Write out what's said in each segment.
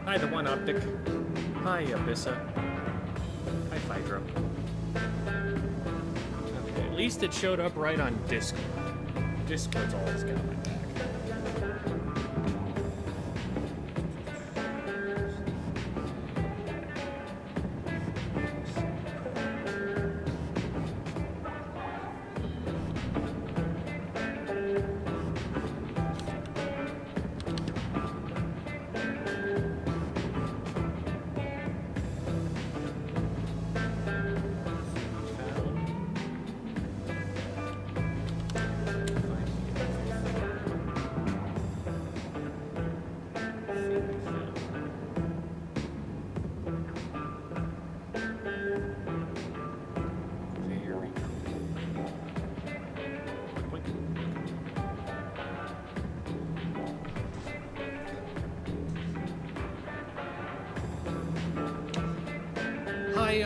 Hi, the one optic. Hi, Abyssa. Hi, Phaedra. Okay, at least it showed up right on Discord. Discord's always got my back.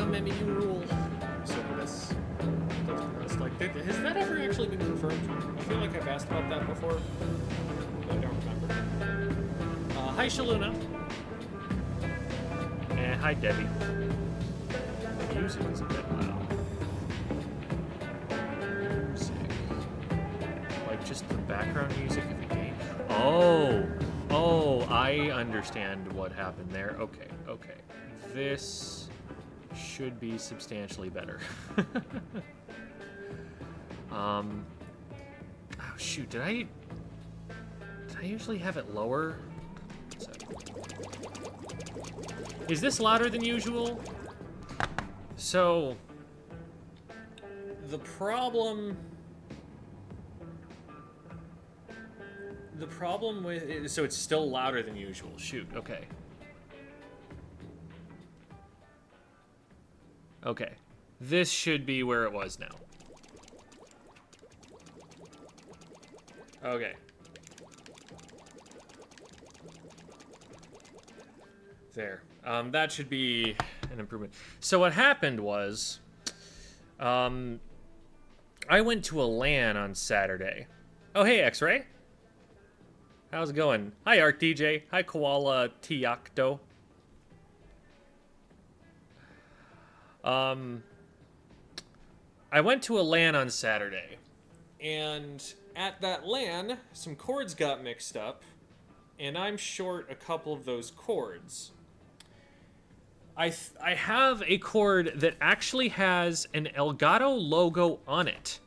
Mimi, you rule. So that's like, has that ever actually been confirmed? I feel like I've asked about that before. I don't remember. Hi, Shaluna. And hi, Debbie. The music is a bit loud. Music. Like just the background music of the game. Oh, I understand what happened there. Okay. This should be substantially better. Oh shoot, did I usually have it lower? Is this louder than usual? So the problem with it, so it's still louder than usual. Shoot, okay. Okay, this should be where it was now. Okay. There. That should be an improvement. So what happened was, I went to a LAN on Saturday. Oh, hey, X-Ray. How's it going? Hi, Arc DJ. Hi, Koala Tiakto. I went to a LAN on Saturday, and at that LAN, some cords got mixed up, and I'm short a couple of those cords. I have a cord that actually has an Elgato logo on it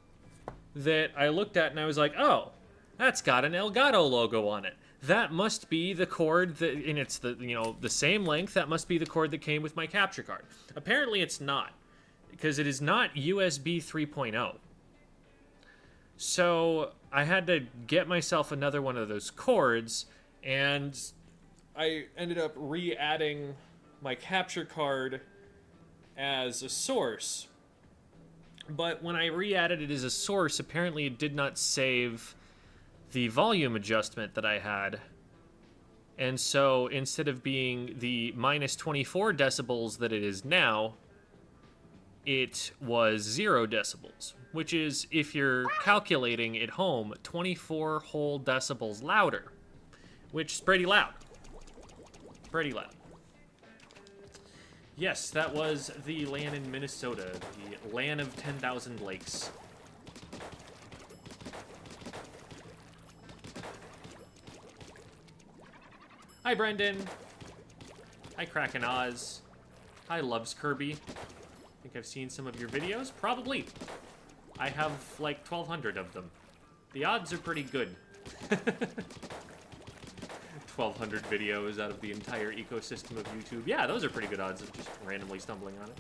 that I looked at and I was like, oh, that's got an Elgato logo on it. That must be the cord that, and it's the same length. That must be the cord that came with my capture card. Apparently it's not, because it is not USB 3.0. So I had to get myself another one of those cords, and I ended up re-adding my capture card as a source. But when I re-added it as a source, apparently it did not save the volume adjustment that I had. And so instead of being the minus 24 decibels that it is now, it was 0 decibels, which is, if you're calculating at home, 24 whole decibels louder, which is pretty loud. Pretty loud. Yes, that was the LAN in Minnesota, the LAN of 10,000 lakes. Hi, Brendan. Hi, Kraken Oz. Hi, Loves Kirby. I think I've seen some of your videos. Probably. I have like 1,200 of them. The odds are pretty good. 1,200 videos out of the entire ecosystem of YouTube. Yeah, those are pretty good odds of just randomly stumbling on it.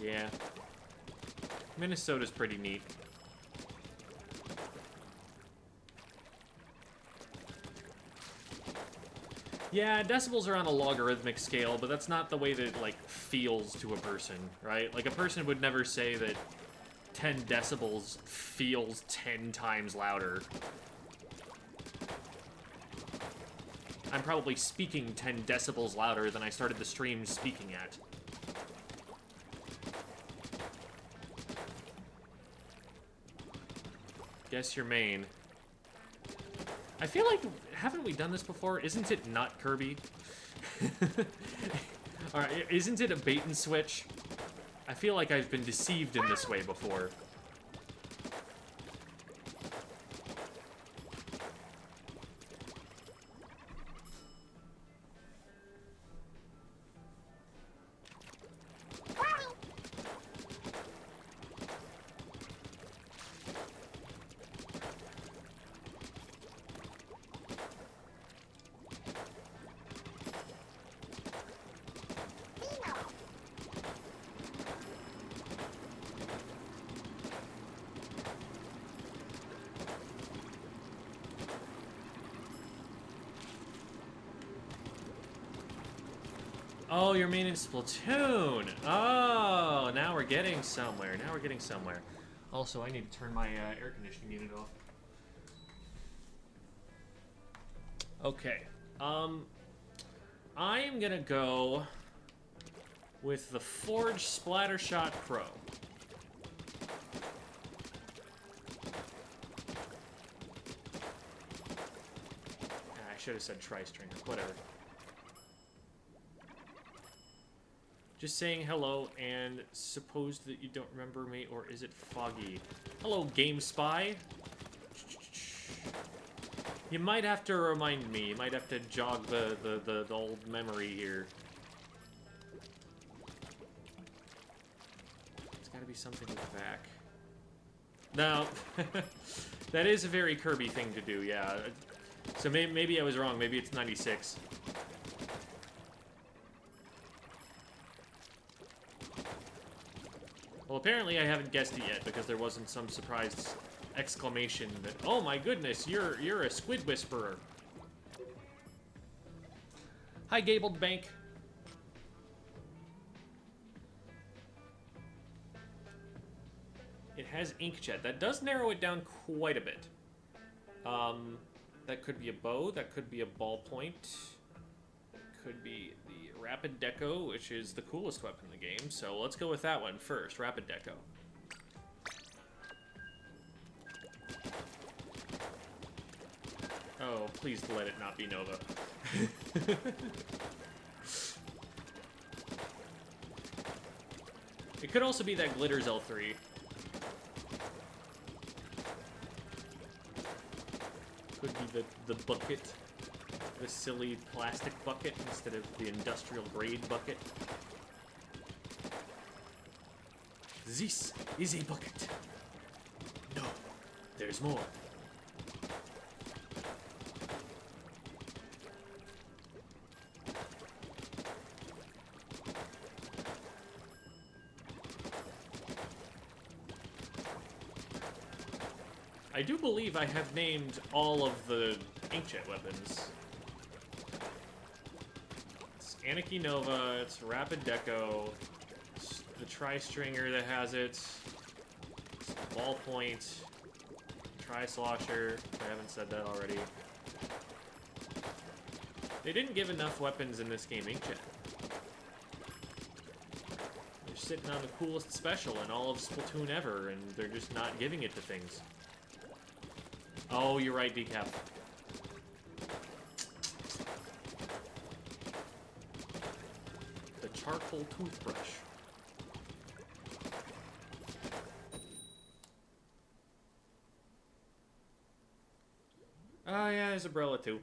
Yeah. Minnesota's pretty neat. Yeah, decibels are on a logarithmic scale, but that's not the way that it, like, feels to a person, right? Like, a person would never say that 10 decibels feels 10 times louder. I'm probably speaking 10 decibels louder than I started the stream speaking at. Guess your main. I feel like, haven't we done this before? Isn't it not Kirby? Alright, isn't it a bait and switch? I feel like I've been deceived in this way before. Oh, you're meaning Splatoon. Oh, now we're getting somewhere. Now we're getting somewhere. Also, I need to turn my air conditioning unit off. Okay. I am gonna go with the Forge Splattershot Pro. I should have said Tri-Stringer. Whatever. Just saying hello and suppose that you don't remember me, or is it foggy? Hello, Game Spy. You might have to remind me. You might have to jog the old memory here. It's gotta be something with the back. No. That is a very Kirby thing to do, yeah. So maybe I was wrong. Maybe it's 96. Well, apparently I haven't guessed it yet because there wasn't some surprised exclamation that, oh my goodness, you're a squid whisperer. Hi, Gabled Bank. It has inkjet. That does narrow it down quite a bit. That could be a bow. That could be a ballpoint. Could be the Rapid Deco, which is the coolest weapon in the game. So let's go with that one first. Rapid Deco. Oh, please let it not be Nova. It could also be that Glitters L3. Could be the bucket. The silly plastic bucket instead of the industrial grade bucket. This is a bucket. No, there's more. I do believe I have named all of the inkjet weapons. It's Anarchy Nova, it's Rapid Deco, it's the Tri-Stringer that has it, it's Ballpoint, Tri-Slosher, if I haven't said that already. They didn't give enough weapons in this game inkjet. They're sitting on the coolest special in all of Splatoon ever, and they're just not giving it to things. Oh, you're right, Decap. The charcoal toothbrush. Oh, yeah, there's Umbrella too.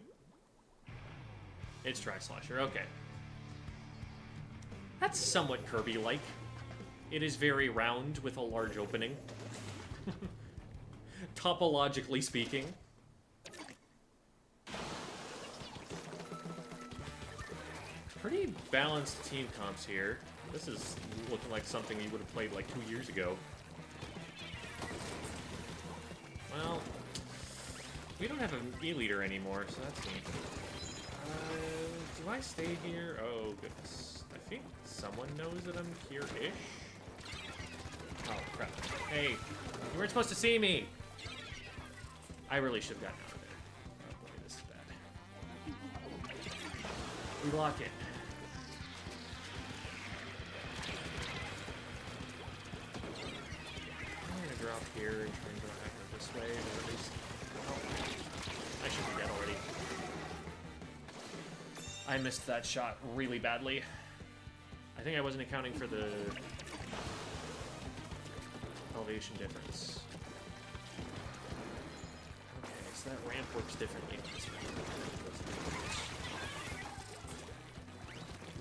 It's Tri-Slosher, okay. That's somewhat Kirby-like. It is very round with a large opening. Topologically speaking. Pretty balanced team comps here. This is looking like something you would have played like 2 years ago. Well, we don't have an E-leader anymore, so that's neat. Do I stay here? Oh, goodness. I think someone knows that I'm here-ish. Oh, crap. Hey, you weren't supposed to see me! I really should have gotten out of there. Oh boy, this is bad. We lock it. I'm gonna drop here and try and go back this way, or at least... Oh, I should be dead already. I missed that shot really badly. I think I wasn't accounting for the elevation difference. Okay, so that ramp works differently on this one.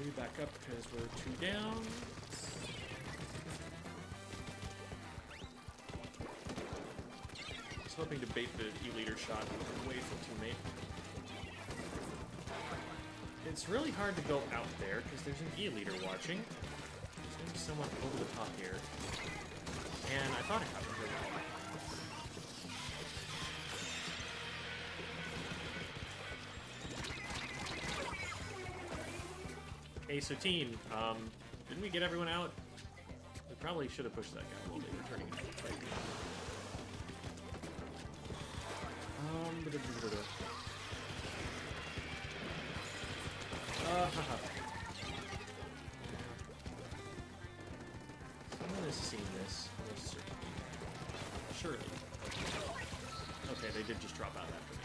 We back up because we're 2 down. I was hoping to bait the E-leader shot away from teammate. It's really hard to go out there because there's an E-leader watching. There's going to be someone over the top here. And I thought I had him really well. Hey, so team, didn't we get everyone out? We probably should have pushed that guy while they were turning into a fight. Someone has seen this. Surely. Okay, they did just drop out after me.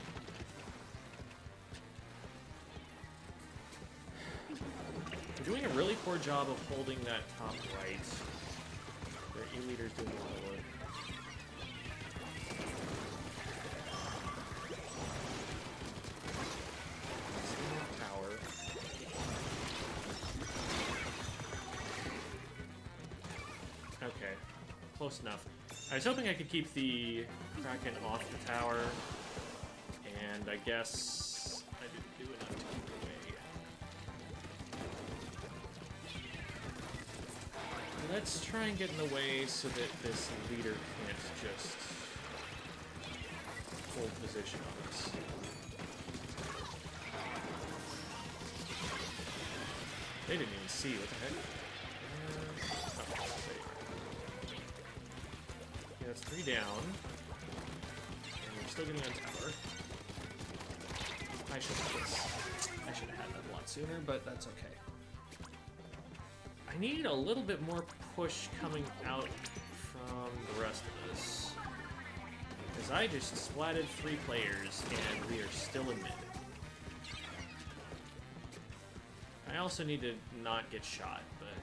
We're doing a really poor job of holding that top right. Their E-leader's doing a lot of work. Okay, close enough. I was hoping I could keep the Kraken off the tower, and I guess I didn't do enough to keep it away. Let's try and get in the way so that this leader can't just hold position on us. They didn't even see, what the heck? That's 3 down. And we're still getting on tower. I should have had that a lot sooner, but that's okay. I need a little bit more push coming out from the rest of us. Because I just splatted 3 players, and we are still in mid. I also need to not get shot, but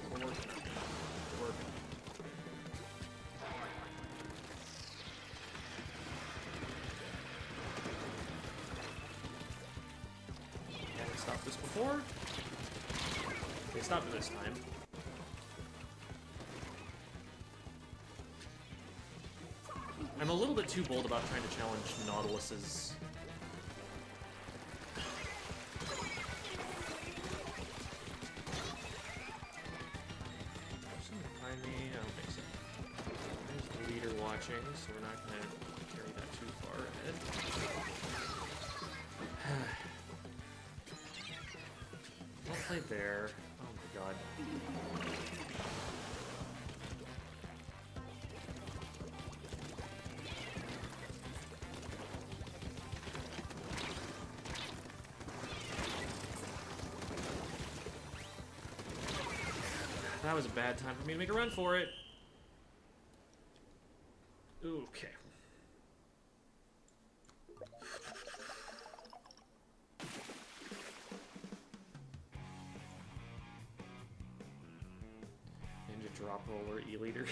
we're working on it. We're working on it. Stopped this before. They stopped it this time. I'm a little bit too bold about trying to challenge Nautilus's... Someone behind me? I don't think so. There's the leader watching, so we're not going to carry that too far ahead. Well played there. Oh my god. That was a bad time for me to make a run for it. Okay. Drop roller E-leader.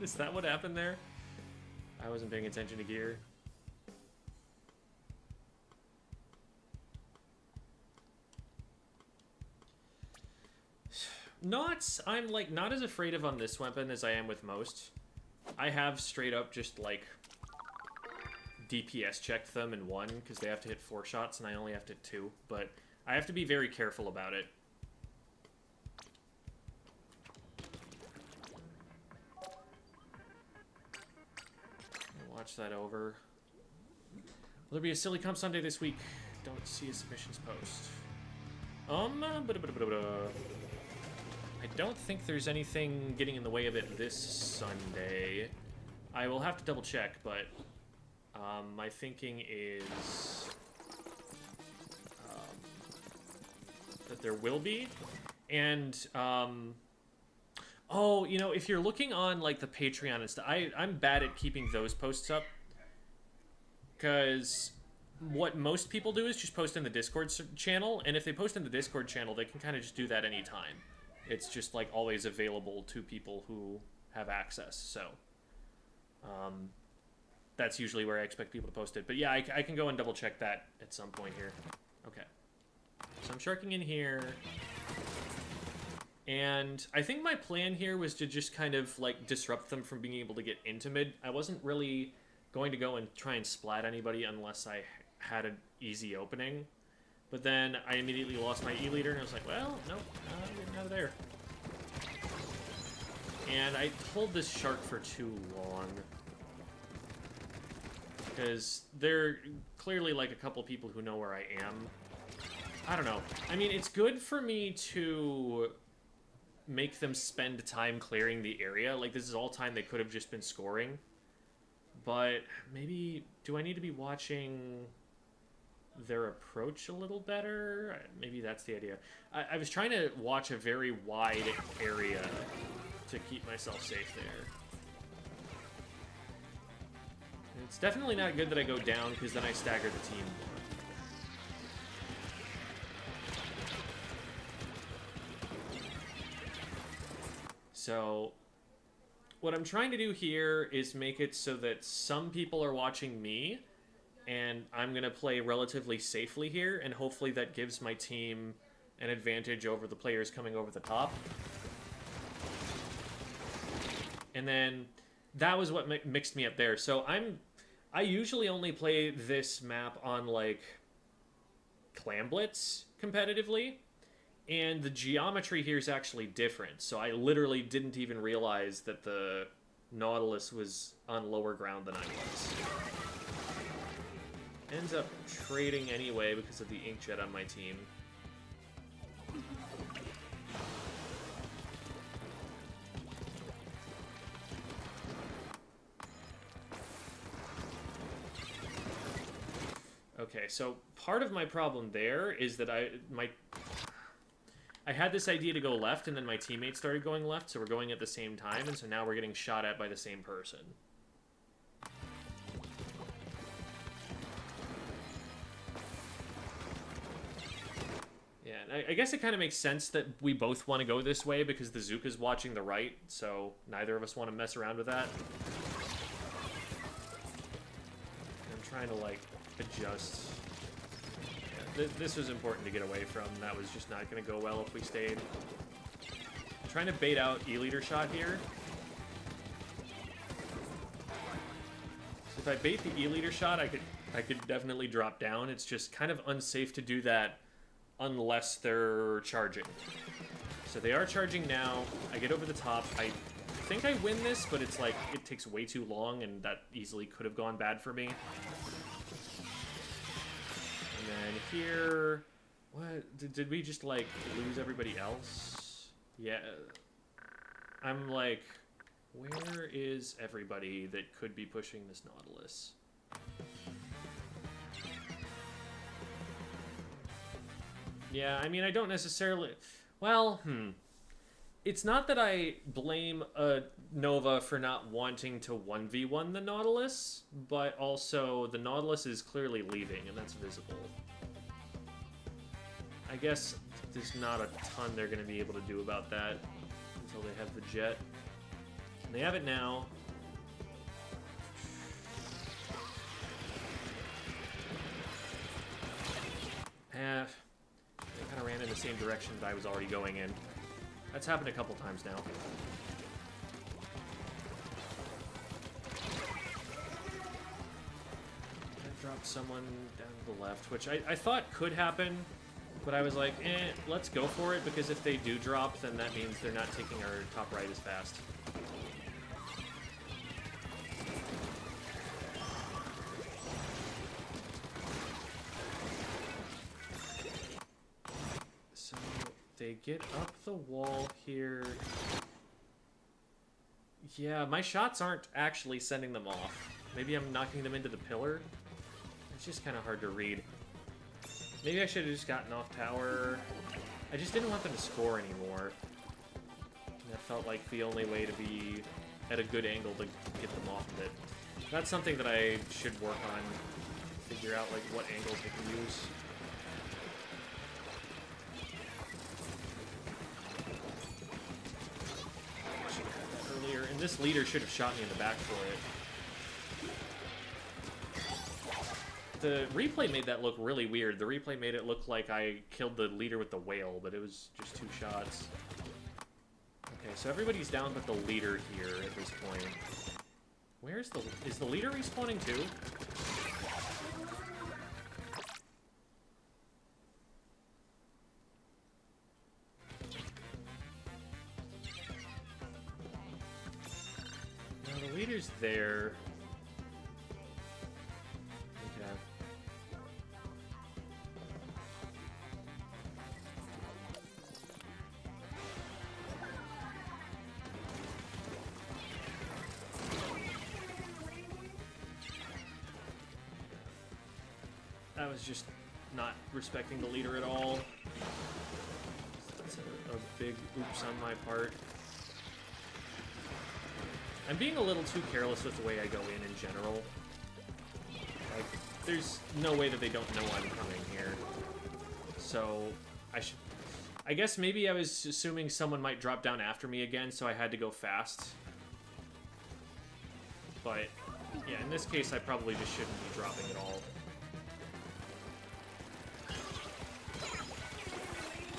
Is that what happened there? I wasn't paying attention to gear. I'm like not as afraid of on this weapon as I am with most. I have straight up just like DPS checked them in 1 because they have to hit 4 shots and I only have to hit 2, but I have to be very careful about it. Watch that over. Will there be a Silly Comp Sunday this week? Don't see a submissions post. I don't think there's anything getting in the way of it this Sunday. I will have to double check, but my thinking is that there will be. And, oh, you know, if you're looking on, like, the Patreon and stuff, I'm bad at keeping those posts up. Because what most people do is just post in the Discord channel, and if they post in the Discord channel, they can kind of just do that anytime. It's just, like, always available to people who have access, so... that's usually where I expect people to post it. But yeah, I can go and double check that at some point here. Okay. So I'm sharking in here. And I think my plan here was to just kind of, like, disrupt them from being able to get into mid. I wasn't really going to go and try and splat anybody unless I had an easy opening. But then I immediately lost my E-leader, and I was like, well, nope, I'm getting out of there. And I pulled this shark for too long. Because there are clearly, like, a couple people who know where I am. I don't know. I mean, it's good for me to make them spend time clearing the area. Like, this is all time they could have just been scoring. But maybe... do I need to be watching their approach a little better? Maybe that's the idea. I was trying to watch a very wide area to keep myself safe there. It's definitely not good that I go down, because then I stagger the team more. So, what I'm trying to do here is make it so that some people are watching me, and I'm going to play relatively safely here, and hopefully that gives my team an advantage over the players coming over the top. And then that was what mixed me up there. So I usually only play this map on, like, Clam Blitz competitively, and the geometry here is actually different. So I literally didn't even realize that the Nautilus was on lower ground than I was. Ends up trading anyway because of the Inkjet on my team. Okay, so part of my problem there is that I had this idea to go left, and then my teammates started going left, so we're going at the same time, and so now we're getting shot at by the same person. Yeah, and I guess it kind of makes sense that we both want to go this way, because the Zook is watching the right, so neither of us want to mess around with that. I'm trying to, like, adjust. Yeah, this was important to get away from. That was just not going to go well if we stayed. I'm trying to bait out E-leader shot here. So if I bait the E-leader shot, I could definitely drop down. It's just kind of unsafe to do that unless they're charging. So they are charging now. I get over the top. I think I win this, but it's like it takes way too long, and that easily could have gone bad for me. And then here, what did we just, like, lose everybody else? Yeah, I'm like, where is everybody that could be pushing this Nautilus? Yeah, I mean, I don't necessarily... Well, it's not that I blame Nova for not wanting to 1v1 the Nautilus, but also the Nautilus is clearly leaving, and that's visible. I guess there's not a ton they're going to be able to do about that until they have the jet. And they have it now. They kind of ran in the same direction that I was already going in. That's happened a couple times now. I dropped someone down to the left, which I thought could happen, but I was like, let's go for it, because if they do drop, then that means they're not taking our top right as fast. So they get up the wall here. Yeah, my shots aren't actually sending them off. Maybe I'm knocking them into the pillar. It's just kind of hard to read. Maybe I should have just gotten off tower. I just didn't want them to score anymore. And that felt like the only way to be at a good angle to get them off of it. That's something that I should work on. Figure out like what angles I can use. I should have had that earlier. And this leader should have shot me in the back for it. The replay made that look really weird. The replay made it look like I killed the leader with the whale, but it was just 2 shots. Okay, so everybody's down but the leader here at this point. Where's the... Is the leader respawning too? No, the leader's there. Okay. I was just not respecting the leader at all. That's a big oops on my part. I'm being a little too careless with the way I go in general. Like, there's no way that they don't know I'm coming here. So, I guess maybe I was assuming someone might drop down after me again, so I had to go fast. But, yeah, in this case, I probably just shouldn't be dropping at all.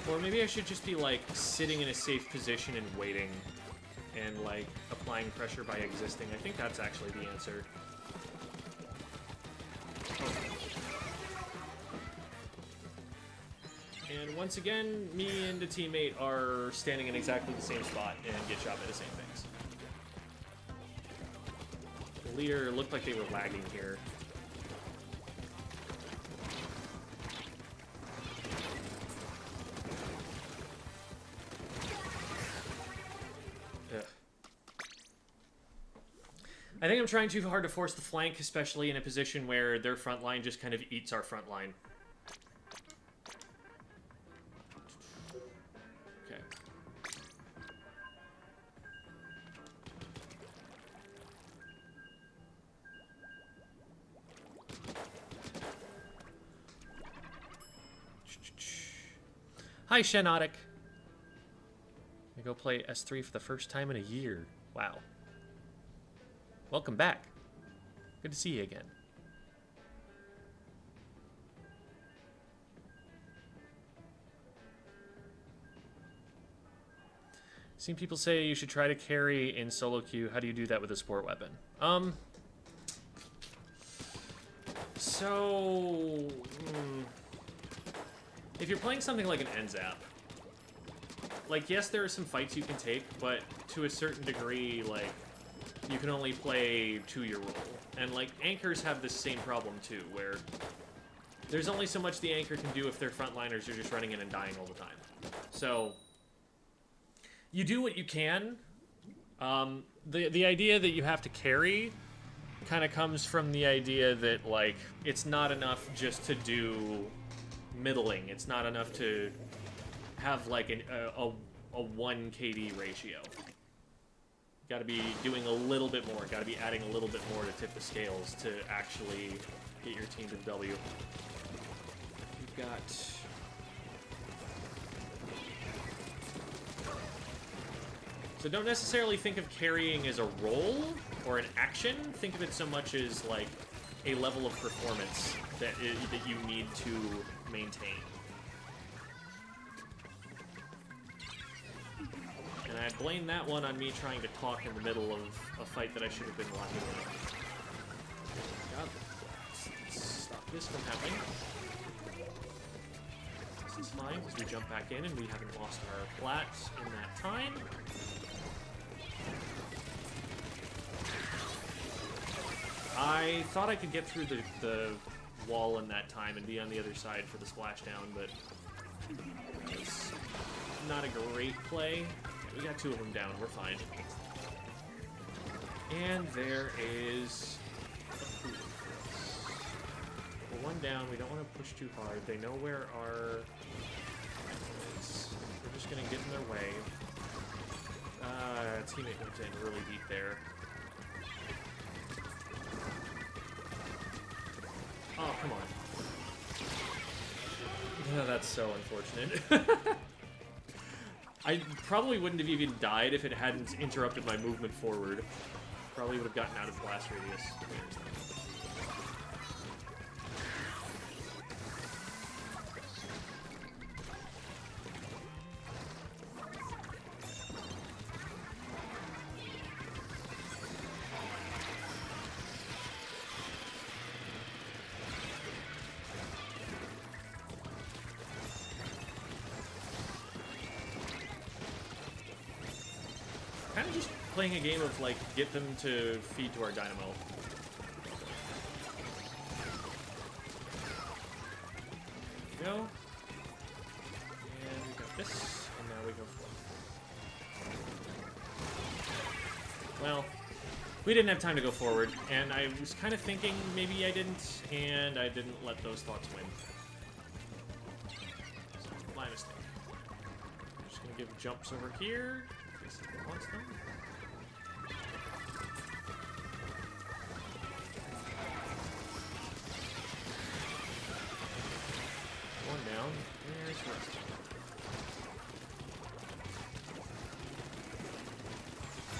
Or maybe I should just be, like, sitting in a safe position and waiting. And, like, applying pressure by existing. I think that's actually the answer. Oh. And once again, me and the teammate are standing in exactly the same spot and get shot by the same things. The leader looked like they were lagging here. I think I'm trying too hard to force the flank, especially in a position where their front line just kind of eats our front line. Okay. Hi, Shenotic. I go play S3 for the first time in a year. Wow. Welcome back. Good to see you again. Seen people say you should try to carry in solo queue. How do you do that with a sport weapon? If you're playing something like an NZAP, like, yes, there are some fights you can take, but to a certain degree, like, you can only play to your role. And, like, anchors have this same problem, too, where there's only so much the anchor can do if their frontliners are just running in and dying all the time. So, you do what you can. The idea that you have to carry kind of comes from the idea that, like, it's not enough just to do middling. It's not enough to have, like, a 1 KD ratio. Got to be doing a little bit more. Got to be adding a little bit more to tip the scales to actually get your team to the W. We've got... So don't necessarily think of carrying as a role or an action. Think of it so much as, like, a level of performance that you need to maintain. And I blame that one on me trying to talk in the middle of a fight that I should have been locking in. God, let's stop this from happening. This is fine, because we jump back in and we haven't lost our flats in that time. I thought I could get through the wall in that time and be on the other side for the splashdown, but it's not a great play. We got 2 of them down. We're fine. And there is a pool for us. We're 1 down. We don't want to push too hard. They know where our is. just gonna get in their way. Teammate went in really deep there. Oh, come on. Yeah, that's so unfortunate. I probably wouldn't have even died if it hadn't interrupted my movement forward. Probably would have gotten out of blast radius. Kind of just playing a game of, like, get them to feed to our dynamo. There we go. And we got this, and now we go forward. Well, we didn't have time to go forward, and I was kind of thinking maybe I didn't, and I didn't let those thoughts win. So, my mistake. I'm just gonna give jumps over here. Wants them. One down. There's rest.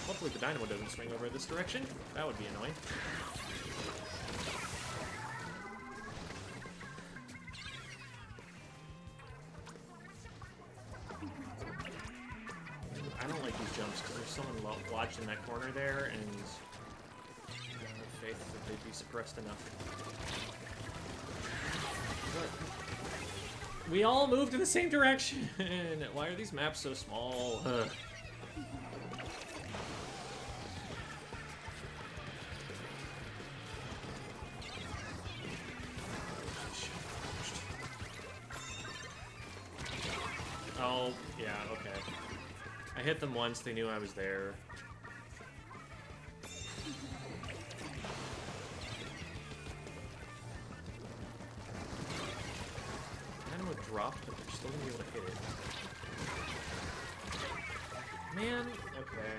Hopefully the dynamo doesn't swing over this direction. That would be annoying. I don't like these jumps because there's someone lodged in that corner there, and I don't have faith that they'd be suppressed enough. But we all moved in the same direction! Why are these maps so small? Ugh. Oh, yeah, okay. I hit them once, they knew I was there. Dynamo dropped, but they're still gonna be able to hit it. Man, okay.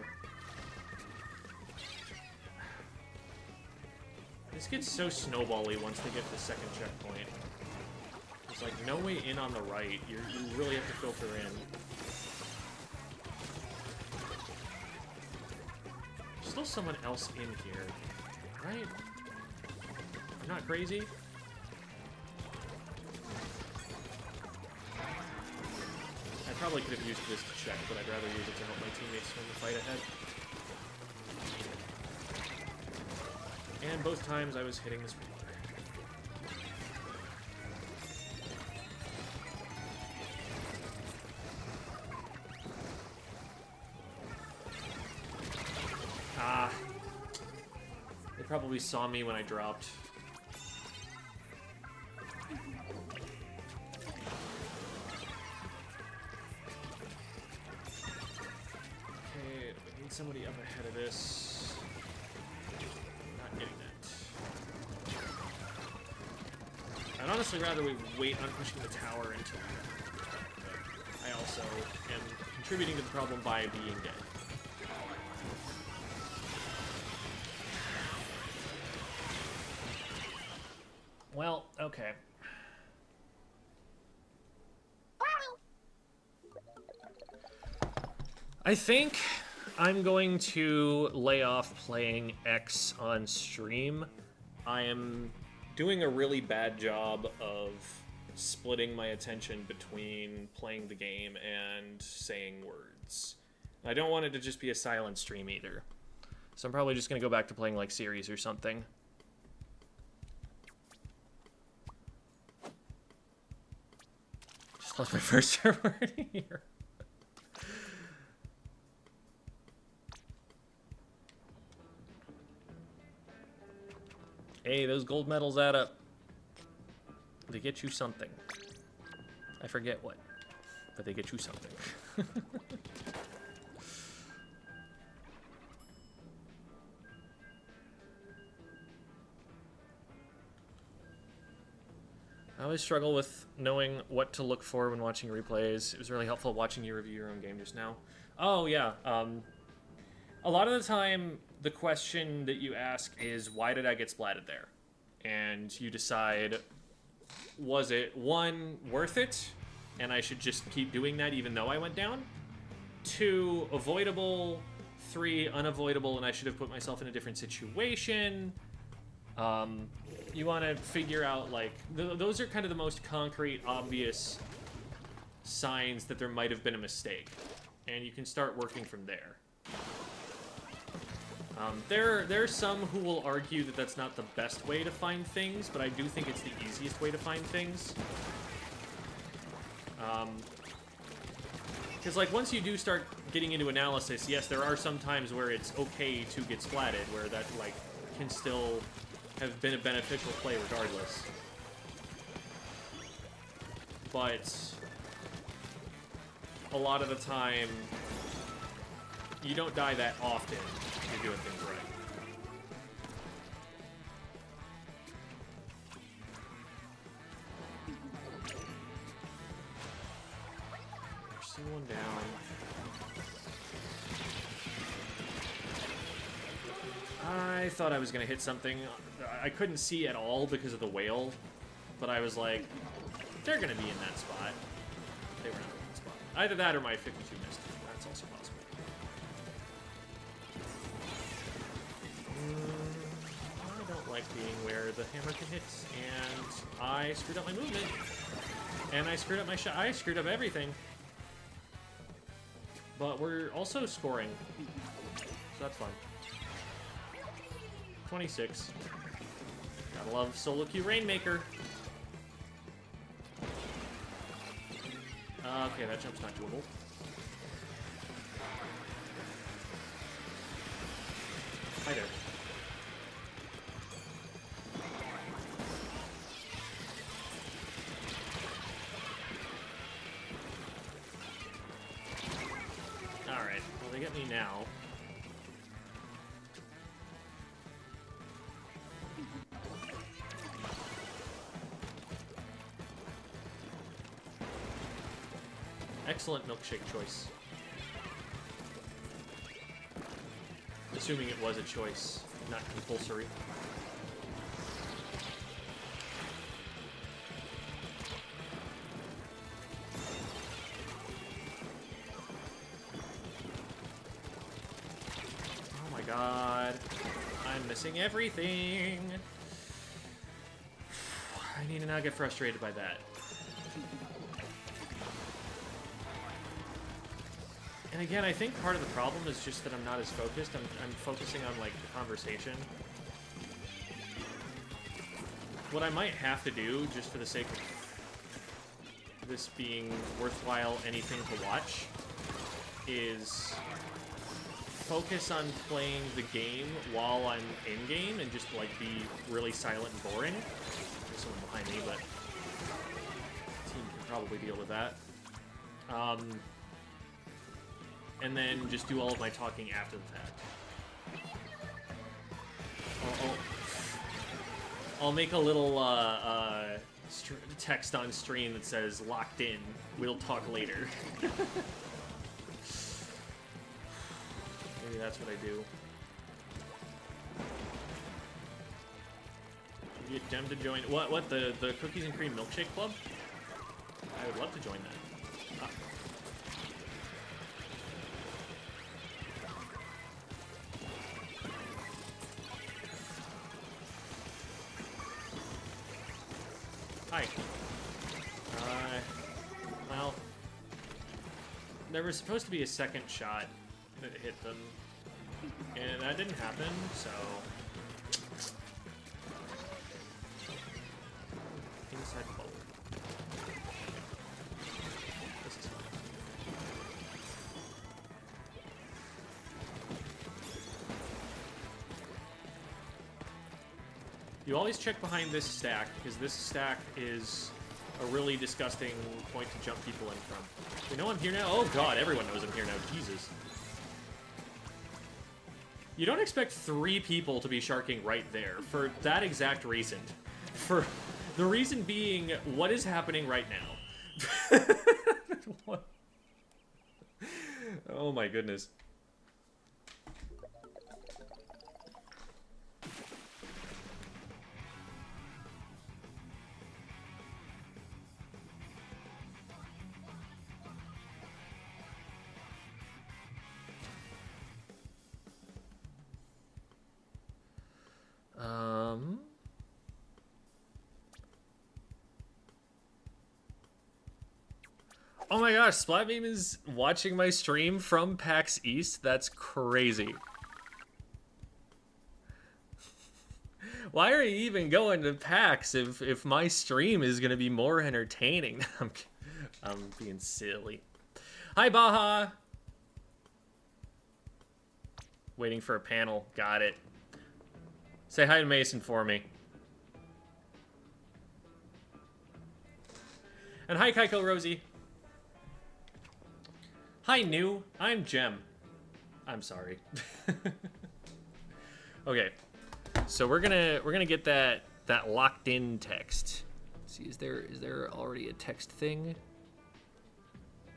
This gets so snowbally once they get the second checkpoint. There's like no way in on the right. You really have to filter in. Still someone else in here, right? I'm not crazy. I probably could have used this to check, but I'd rather use it to help my teammates win the fight ahead. And both times I was hitting this regular. They probably saw me when I dropped. Okay, we need somebody up ahead of this. Not getting that. I'd honestly rather we wait on pushing the tower until I also am contributing to the problem by being dead. Well, okay. I think I'm going to lay off playing X on stream. I am doing a really bad job of splitting my attention between playing the game and saying words. I don't want it to just be a silent stream either. So I'm probably just going to go back to playing like series or something. Just lost my first server here. Hey, those gold medals add up. They get you something. I forget what, but they get you something. always struggle with knowing what to look for when watching replays. It was really helpful watching you review your own game just now. Oh, yeah. A lot of the time, the question that you ask is, why did I get splatted there? And you decide, was it, 1, worth it, and I should just keep doing that even though I went down? 2, avoidable. 3, unavoidable, and I should have put myself in a different situation. You want to figure out, like, those are kind of the most concrete, obvious signs that there might have been a mistake. And you can start working from there. There are some who will argue that that's not the best way to find things, but I do think it's the easiest way to find things. Because, like, once you do start getting into analysis, yes, there are some times where it's okay to get splatted, where that, like, can still have been a beneficial play regardless. But a lot of the time, you don't die that often if you're doing things right. Pursue one down. I thought I was going to hit something. I couldn't see at all because of the whale, but I was like, they're going to be in that spot. They were not in that spot. Either that or my 52 missed. That's also possible. I don't like being where the hammer can hit, and I screwed up my movement. And I screwed up my shot. I screwed up everything. But we're also scoring, so that's fun. 26. Gotta love solo queue Rainmaker. Okay, that jump's not doable. Hi there. Alright, well, they get me now. Excellent milkshake choice. Assuming it was a choice, not compulsory. Oh my god. I'm missing everything. I need to not get frustrated by that. And again, I think part of the problem is just that I'm not as focused. I'm focusing on, like, the conversation. What I might have to do, just for the sake of this being worthwhile anything to watch, is focus on playing the game while I'm in-game and just, like, be really silent and boring. There's someone behind me, but the team can probably deal with that. And then just do all of my talking after the fact. I'll make a little text on stream that says, locked in, we'll talk later. Maybe that's what I do. You get Dem to join, what, the Cookies and Cream Milkshake Club? I would love to join that. Hi. Well, there was supposed to be a second shot that hit them, and that didn't happen, so... Inside the bubble. This is fine. You always check behind this stack, because this stack is a really disgusting point to jump people in from. You know I'm here now? Oh god, everyone knows I'm here now. Jesus. You don't expect 3 people to be sharking right there, for that exact reason. For The reason being, what is happening right now? What? Oh my goodness. Oh my gosh, Splatbeam is watching my stream from PAX East? That's crazy. Why are you even going to PAX if my stream is gonna be more entertaining? I'm being silly. Hi, Baja! Waiting for a panel. Got it. Say hi to Mason for me. And hi, Kaiko Rosie. Hi, New. I'm Jem. I'm sorry. Okay, so we're gonna get that locked in text. Let's see, is there already a text thing?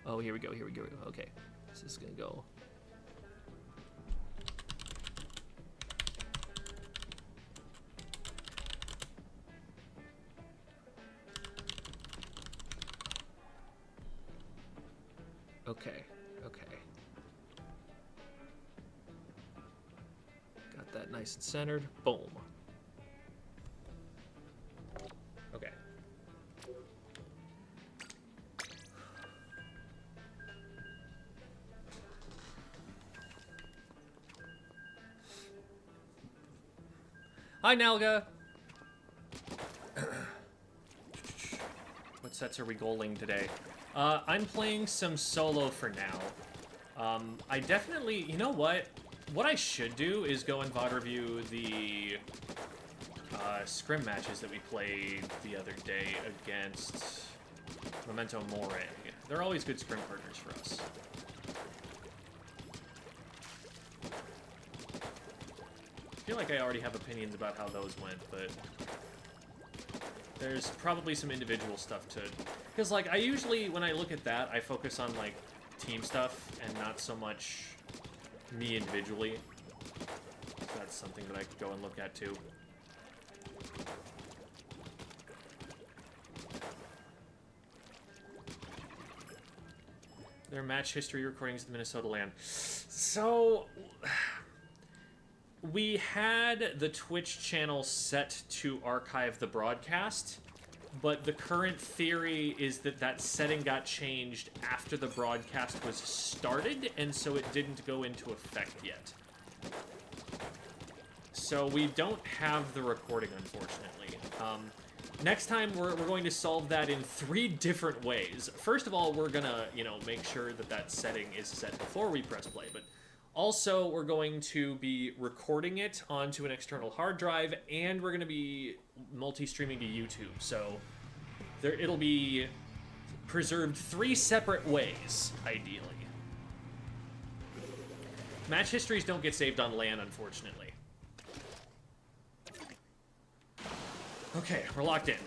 Oh, here we go. Here we go. Okay, this is gonna go. Okay. Got that nice and centered. Boom. Okay. Hi, Nalga. What sets are we goaling today? I'm playing some solo for now. I definitely, you know what? What I should do is go and VOD review the scrim matches that we played the other day against Memento Mori. They're always good scrim partners for us. I feel like I already have opinions about how those went, but there's probably some individual stuff to... Because, like, I usually, when I look at that, I focus on, like, team stuff and not so much me individually. So that's something that I could go and look at, too. There are match history recordings of the Minnesota land. So... We had the Twitch channel set to archive the broadcast, but the current theory is that that setting got changed after the broadcast was started, and so it didn't go into effect yet. So we don't have the recording, unfortunately. Next time, we're going to solve that in 3 different ways. First of all, we're gonna, make sure that that setting is set before we press play, but also, we're going to be recording it onto an external hard drive, and we're going to be multi-streaming to YouTube. So it'll be preserved 3 separate ways, ideally. Match histories don't get saved on LAN, unfortunately. Okay, we're locked in.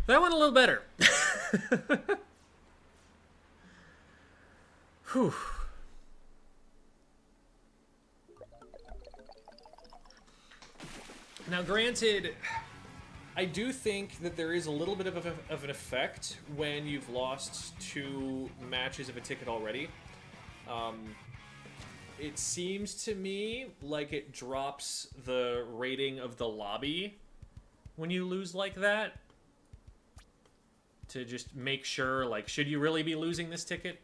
That went a little better. Whew. Now, granted, I do think that there is a little bit of an effect when you've lost 2 matches of a ticket already. It seems to me like it drops the rating of the lobby when you lose like that. To just make sure, like, should you really be losing this ticket?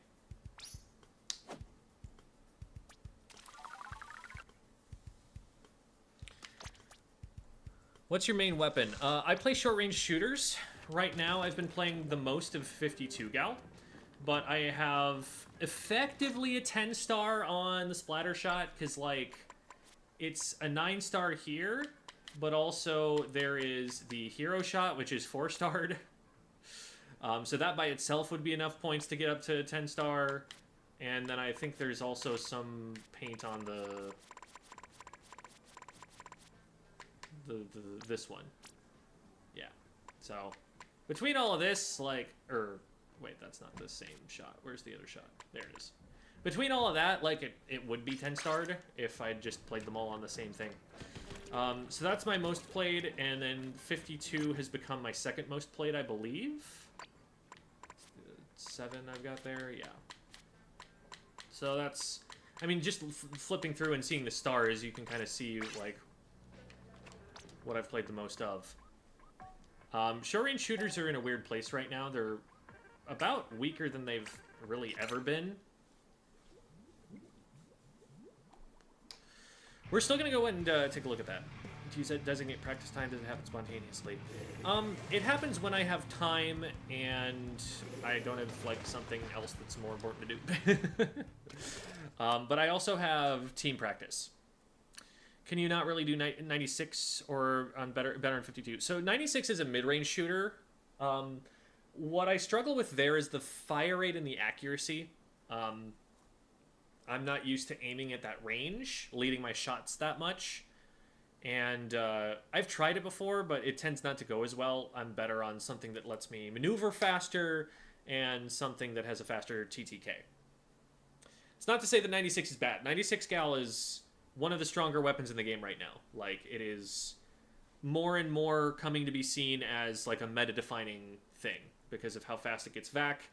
What's your main weapon? I play short-range shooters. Right now, I've been playing the most of 52 gal, but I have effectively a 10-star on the splatter shot, because, like, it's a 9-star here, but also there is the hero shot, which is 4-starred. So that by itself would be enough points to get up to 10-star. And then I think there's also some paint on this one. Yeah. So between all of this, like, wait, that's not the same shot. Where's the other shot? There it is. Between all of that, like, it would be 10-starred if I just played them all on the same thing. So that's my most played, and then 52 has become my second most played, I believe. 7 I've got there, yeah. So that's, I mean, just flipping through and seeing the stars, you can kind of see, like, what I've played the most of. Short-range shooters are in a weird place right now. They're about weaker than they've really ever been. We're still going to go and take a look at that. You said designate practice time. Does it happen spontaneously? It happens when I have time and I don't have, like, something else that's more important to do. But I also have team practice. Can you not really do 96 or on better on 52? So 96 is a mid-range shooter. What I struggle with there is the fire rate and the accuracy. I'm not used to aiming at that range, leading my shots that much. And I've tried it before, but it tends not to go as well. I'm better on something that lets me maneuver faster and something that has a faster TTK. It's not to say that 96 is bad. 96 gal is one of the stronger weapons in the game right now. Like, it is more and more coming to be seen as, like, a meta-defining thing because of how fast it gets vac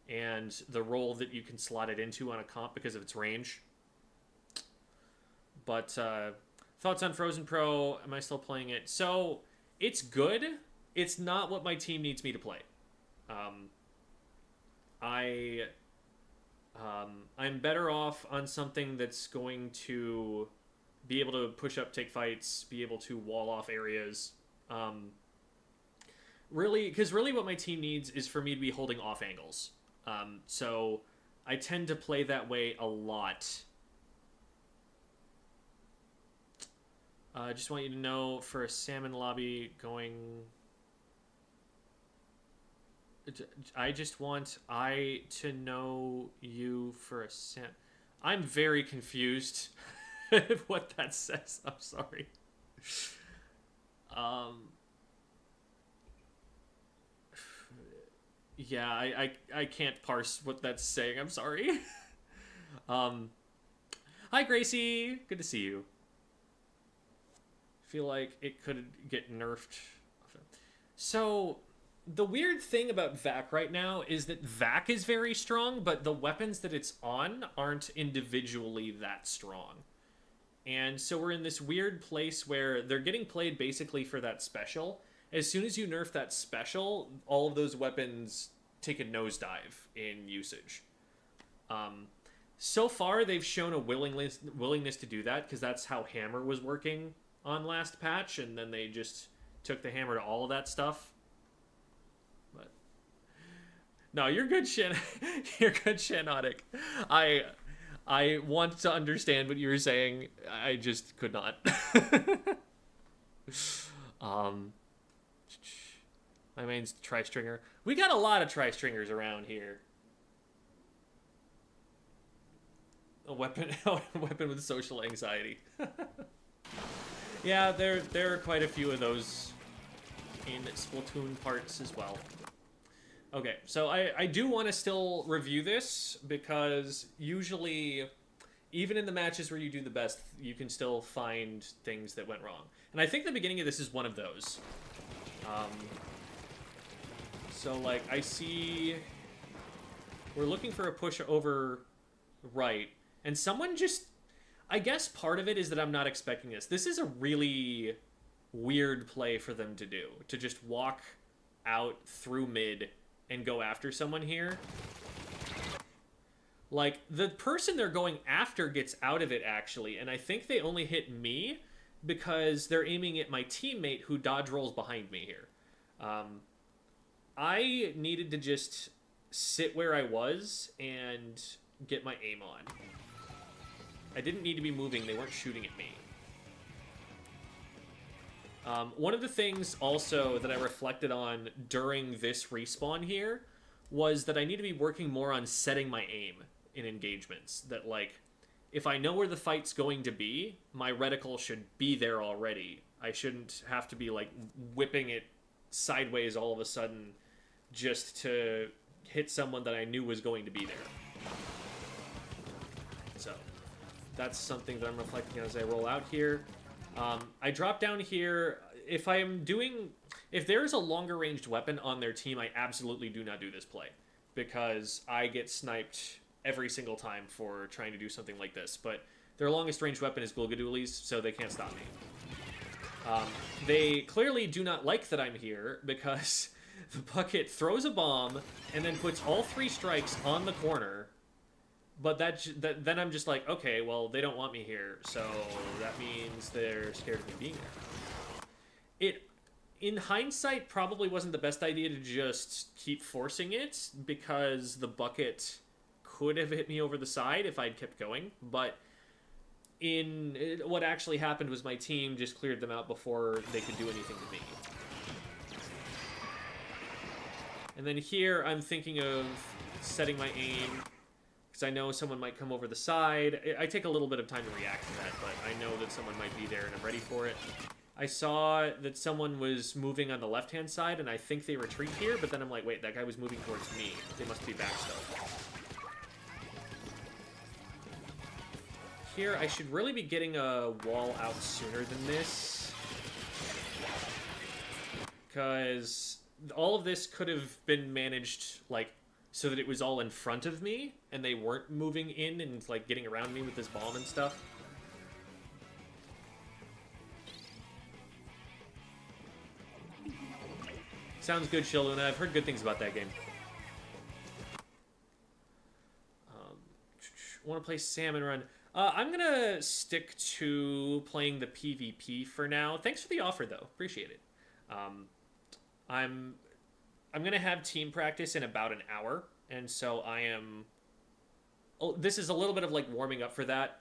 and the role that you can slot it into on a comp because of its range. But thoughts on Frozen Pro? Am I still playing it? So it's good. It's not what my team needs me to play. I'm better off on something that's going to be able to push up, take fights, be able to wall off areas. Really, because really what my team needs is for me to be holding off angles. So I tend to play that way a lot. I just want you to know, for a salmon lobby going... I just want to know you for a salmon... I'm very confused at what that says. I'm sorry. Yeah, I can't parse what that's saying. I'm sorry. Hi, Gracie. Good to see you. Feel like it could get nerfed. So, the weird thing about VAC right now is that VAC is very strong, but the weapons that it's on aren't individually that strong. And so we're in this weird place where they're getting played basically for that special. As soon as you nerf that special, all of those weapons take a nosedive in usage. So far, they've shown a willingness to do that, because that's how Hammer was working on last patch, and then they just took the hammer to all of that stuff. But no, you're good, you're good, Shanotic. I want to understand what you were saying. I just could not. My main's tri-stringer. We got a lot of tri-stringers around here. A weapon with social anxiety. Yeah, there are quite a few of those in Splatoon parts as well. Okay, so I do want to still review this, because usually, even in the matches where you do the best, you can still find things that went wrong. And I think the beginning of this is one of those. So, like, I see... We're looking for a push over right, and someone just... I guess part of it is that I'm not expecting this. This is a really weird play for them to do, to just walk out through mid and go after someone here. Like, the person they're going after gets out of it, actually, and I think they only hit me because they're aiming at my teammate who dodge rolls behind me here. I needed to just sit where I was and get my aim on. I didn't need to be moving. They weren't shooting at me. One of the things also that I reflected on during this respawn here was that I need to be working more on setting my aim in engagements. That, like, if I know where the fight's going to be, my reticle should be there already. I shouldn't have to be, like, whipping it sideways all of a sudden just to hit someone that I knew was going to be there. So, that's something that I'm reflecting as I roll out here. I drop down here. If there's a longer ranged weapon on their team, I absolutely do not do this play, because I get sniped every single time for trying to do something like this. But their longest ranged weapon is Gulgadoolies, so they can't stop me. They clearly do not like that I'm here, because the bucket throws a bomb and then puts all 3 strikes on the corner. But then I'm just like, okay, well, they don't want me here, so that means they're scared of me being there. It, in hindsight, probably wasn't the best idea to just keep forcing it, because the bucket could have hit me over the side if I'd kept going. But what actually happened was my team just cleared them out before they could do anything to me. And then here, I'm thinking of setting my aim, because I know someone might come over the side. I take a little bit of time to react to that, but I know that someone might be there and I'm ready for it. I saw that someone was moving on the left-hand side, and I think they retreat here, but then I'm like, wait, that guy was moving towards me. They must be back still. Here, I should really be getting a wall out sooner than this, because all of this could have been managed, like, so that it was all in front of me, and they weren't moving in and, like, getting around me with this bomb and stuff. Sounds good, Shiluna. I've heard good things about that game. Want to play Salmon Run? I'm gonna stick to playing the PvP for now. Thanks for the offer, though. Appreciate it. I'm gonna have team practice in about an hour, and so I am... Oh, this is a little bit of, like, warming up for that.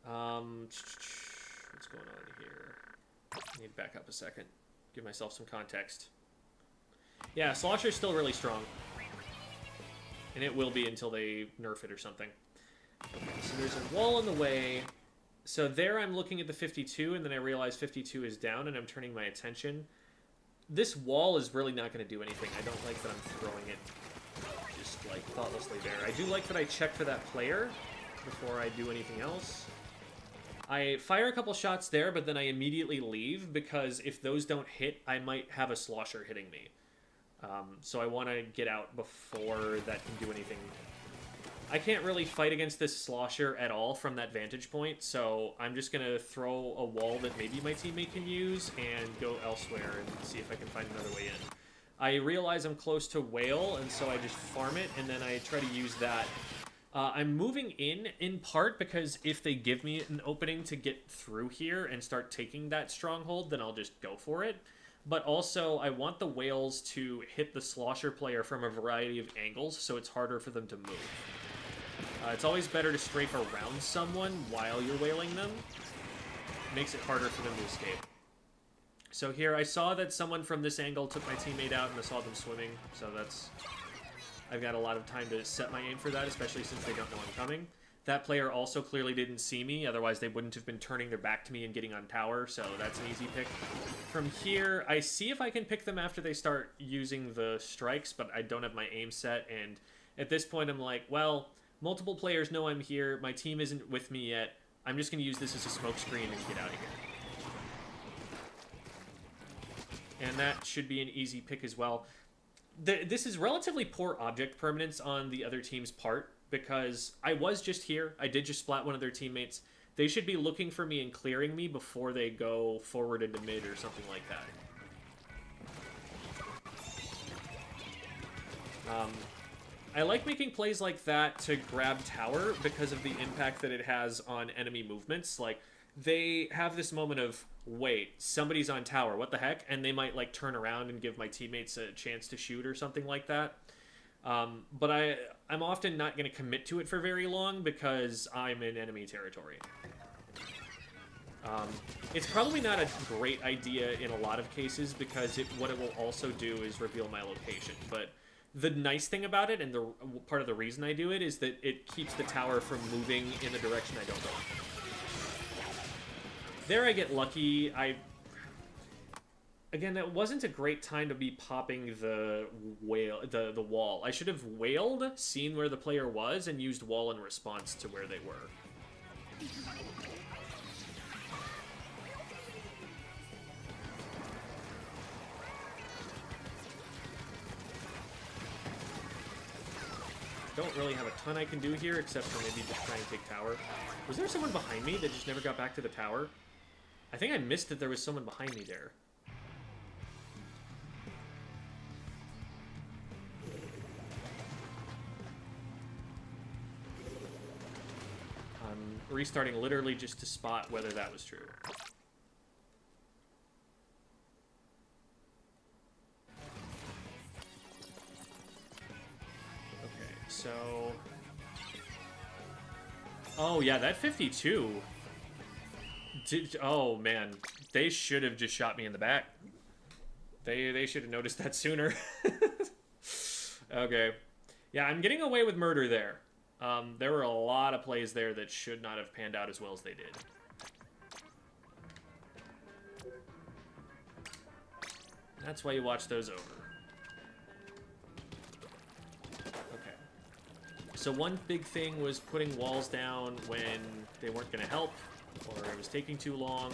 What's going on here? I need to back up a second. Give myself some context. Yeah, Slosher's still really strong. And it will be until they nerf it or something. Okay, so there's a wall in the way. So there I'm looking at the 52, and then I realize 52 is down, and I'm turning my attention. This wall is really not going to do anything. I don't like that I'm throwing it just, like, thoughtlessly there. I do like that I check for that player before I do anything else. I fire a couple shots there, but then I immediately leave, because if those don't hit, I might have a slosher hitting me. So I want to get out before that can do anything. I can't really fight against this slosher at all from that vantage point, so I'm just going to throw a wall that maybe my teammate can use and go elsewhere and see if I can find another way in. I realize I'm close to whale, and so I just farm it, and then I try to use that. I'm moving in part because if they give me an opening to get through here and start taking that stronghold, then I'll just go for it. But also, I want the whales to hit the slosher player from a variety of angles, so it's harder for them to move. It's always better to strafe around someone while you're whaling them. It makes it harder for them to escape. So here, I saw that someone from this angle took my teammate out, and I saw them swimming, so that's... I've got a lot of time to set my aim for that, especially since they don't know I'm coming. That player also clearly didn't see me, otherwise they wouldn't have been turning their back to me and getting on tower, so that's an easy pick. From here, I see if I can pick them after they start using the strikes, but I don't have my aim set, and at this point I'm like, well, multiple players know I'm here, my team isn't with me yet, I'm just going to use this as a smoke screen and get out of here. And that should be an easy pick as well. This is relatively poor object permanence on the other team's part, because I was just here. I did just splat one of their teammates. They should be looking for me and clearing me before they go forward into mid or something like that. I like making plays like that to grab tower because of the impact that it has on enemy movements. Like, they have this moment of, wait, somebody's on tower, what the heck? And they might, like, turn around and give my teammates a chance to shoot or something like that. But I'm often not going to commit to it for very long because I'm in enemy territory. It's probably not a great idea in a lot of cases because what it will also do is reveal my location. But the nice thing about it, and the part of the reason I do it, is that it keeps the tower from moving in the direction I don't go. There I get lucky. Again, that wasn't a great time to be popping the wall. I should have wailed, seen where the player was, and used wall in response to where they were. Don't really have a ton I can do here, except for maybe just try and take tower. Was there someone behind me that just never got back to the tower? I think I missed that there was someone behind me there. I'm restarting literally just to spot whether that was true. Okay, so... Oh, yeah, that 52... Oh, man. They should have just shot me in the back. They should have noticed that sooner. Okay. Yeah, I'm getting away with murder there. There were a lot of plays there that should not have panned out as well as they did. That's why you watch those over. Okay. So one big thing was putting walls down when they weren't going to help, or it was taking too long.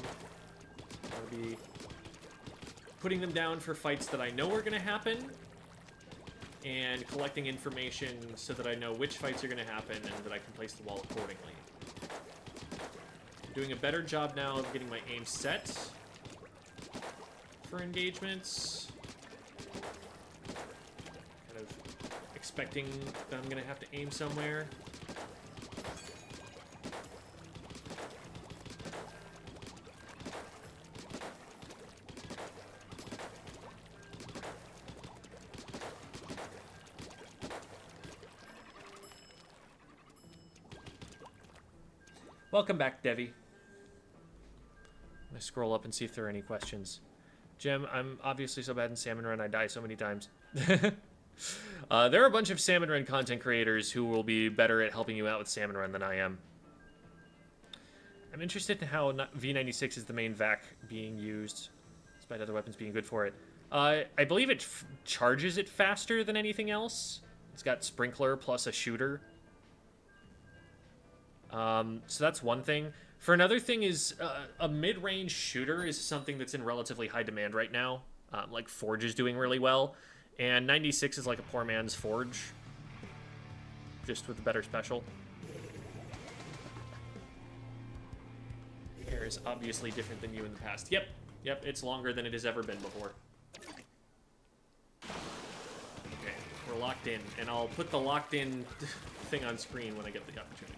I'll be putting them down for fights that I know are going to happen, and collecting information so that I know which fights are going to happen and that I can place the wall accordingly. I'm doing a better job now of getting my aim set for engagements. Kind of expecting that I'm going to have to aim somewhere. Welcome back, Devi. I'm gonna scroll up and see if there are any questions. Jim, I'm obviously so bad in Salmon Run, I die so many times. There are a bunch of Salmon Run content creators who will be better at helping you out with Salmon Run than I am. I'm interested in how V96 is the main vac being used, despite other weapons being good for it. I believe it charges it faster than anything else. It's got Sprinkler plus a shooter. So that's one thing. For another thing is, a mid-range shooter is something that's in relatively high demand right now. Like Forge is doing really well, and 96 is like a poor man's Forge, just with a better special. Hair is obviously different than you in the past. Yep, it's longer than it has ever been before. Okay, we're locked in, and I'll put the locked in thing on screen when I get the opportunity.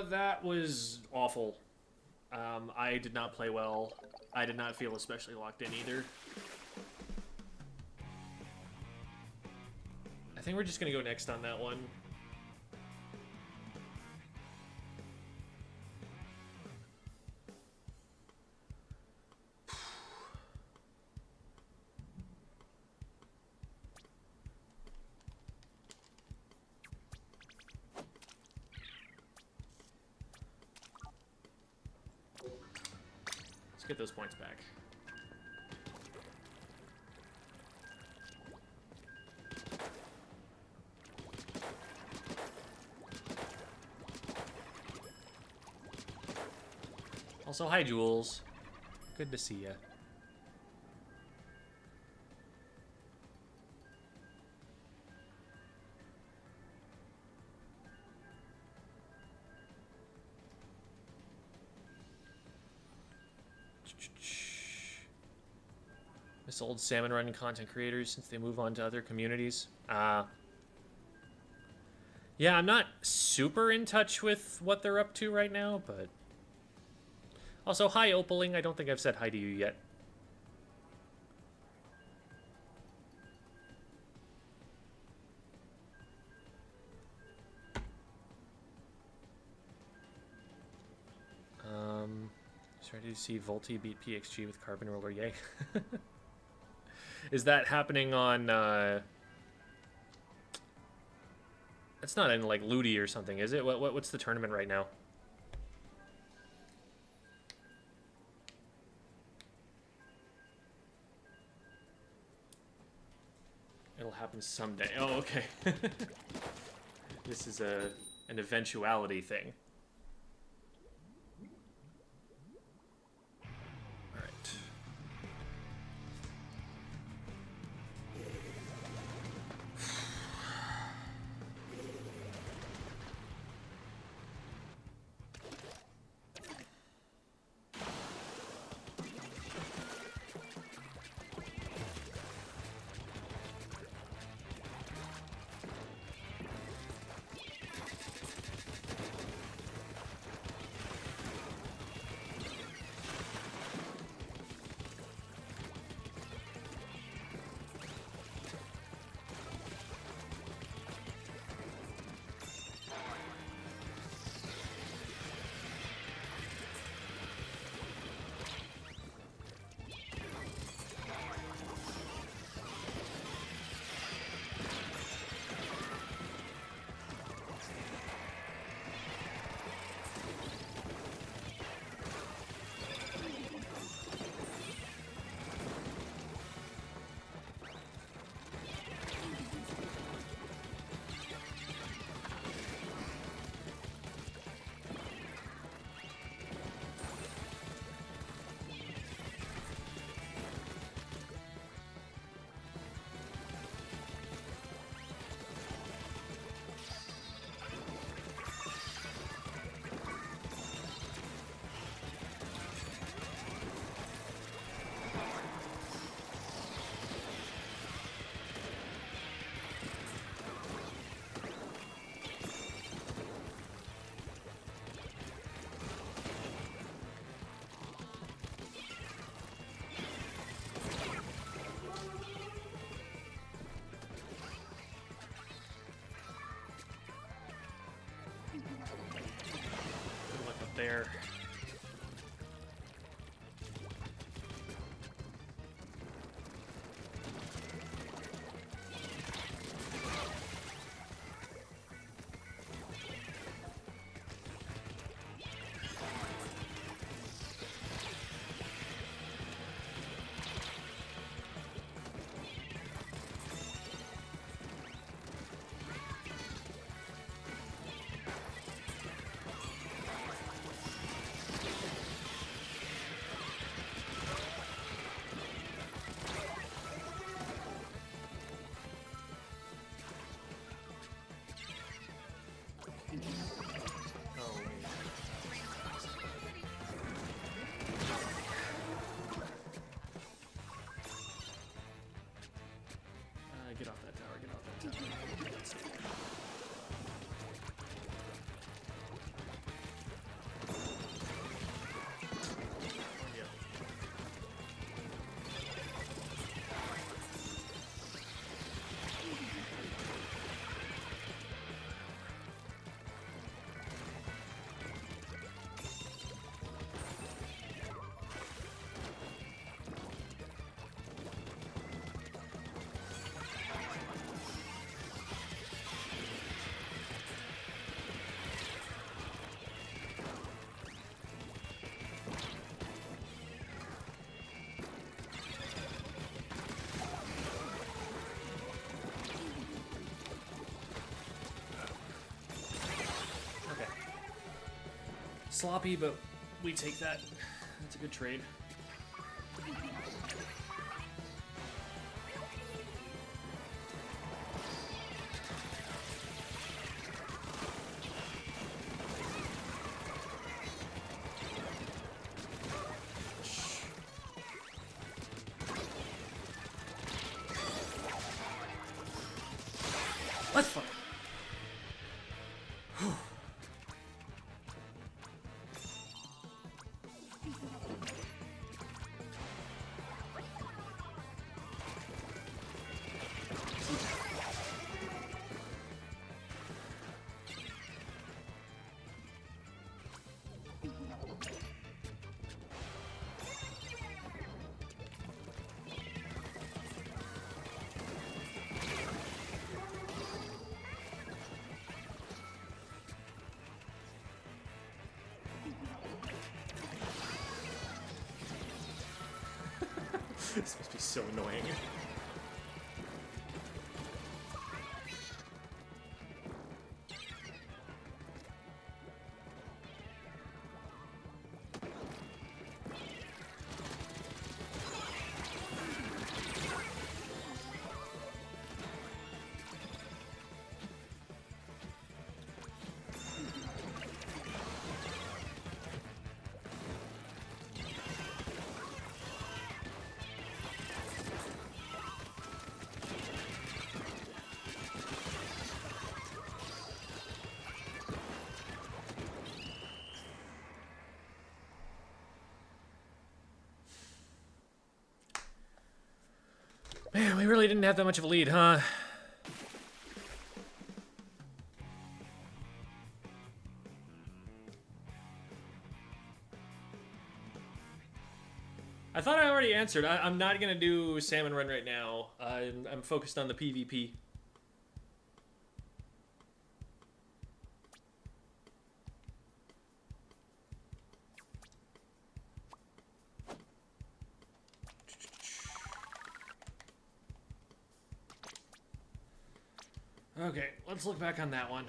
That was awful. I did not play well. I did not feel especially locked in either. I think we're just gonna go next on that one. Let's get those points back. Also, hi, Jules. Good to see ya. Miss old Salmon Run content creators since they move on to other communities. Yeah, I'm not super in touch with what they're up to right now, but... Also, hi, Opaling. I don't think I've said hi to you yet. Just ready to see Volti beat PXG with Carbon Roller, yay. Is that happening on, It's not in, like, Ludi or something, is it? What's the tournament right now? It'll happen someday. Oh, okay. This is an eventuality thing. There. Get off that tower, get off that tower. Sloppy, but we take that. That's a good trade. Let's fuck. This must be so annoying. Man, we really didn't have that much of a lead, huh? I thought I already answered. I'm not gonna do Salmon Run right now. I'm focused on the PvP. Okay, let's look back on that one.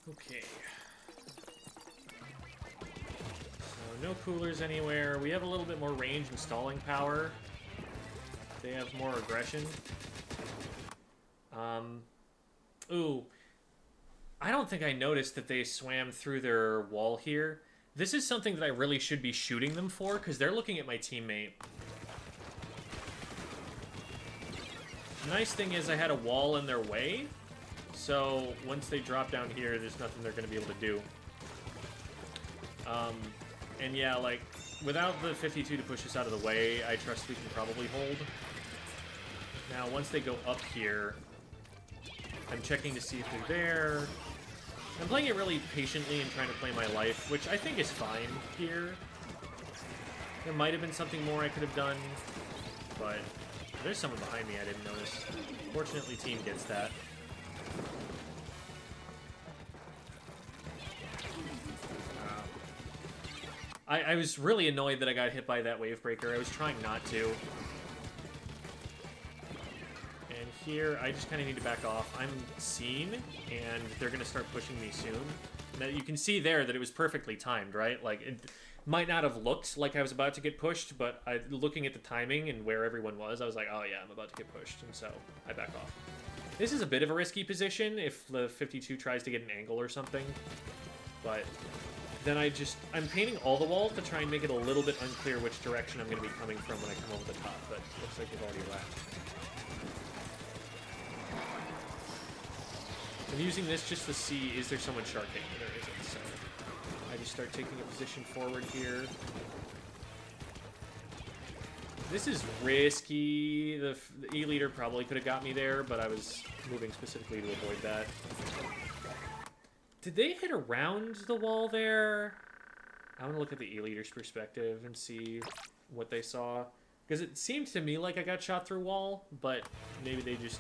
Okay. So no coolers anywhere. We have a little bit more range and stalling power. They have more aggression. Ooh. I don't think I noticed that they swam through their wall here. This is something that I really should be shooting them for, because they're looking at my teammate. The nice thing is I had a wall in their way. So, once they drop down here, there's nothing they're going to be able to do. And yeah, like, without the 52 to push us out of the way, I trust we can probably hold. Now, once they go up here, I'm checking to see if they're there. I'm playing it really patiently and trying to play my life, which I think is fine here. There might have been something more I could have done, but there's someone behind me I didn't notice. Fortunately, team gets that. I was really annoyed that I got hit by that wave breaker. I was trying not to. And here, I just kind of need to back off. I'm seen, and they're going to start pushing me soon. Now, you can see there that it was perfectly timed, right? Like, it might not have looked like I was about to get pushed, but looking at the timing and where everyone was, I was like, oh yeah, I'm about to get pushed, and so I back off. This is a bit of a risky position if the 52 tries to get an angle or something, but then I'm painting all the wall to try and make it a little bit unclear which direction I'm going to be coming from when I come over the top, but looks like they've already left. I'm using this just to see, is there someone sharking? There isn't, so I just start taking a position forward here. This is risky. The E-leader probably could have got me there, but I was moving specifically to avoid that. Did they hit around the wall there? I want to look at the E-leader's perspective and see what they saw. Because it seemed to me like I got shot through wall, but maybe they just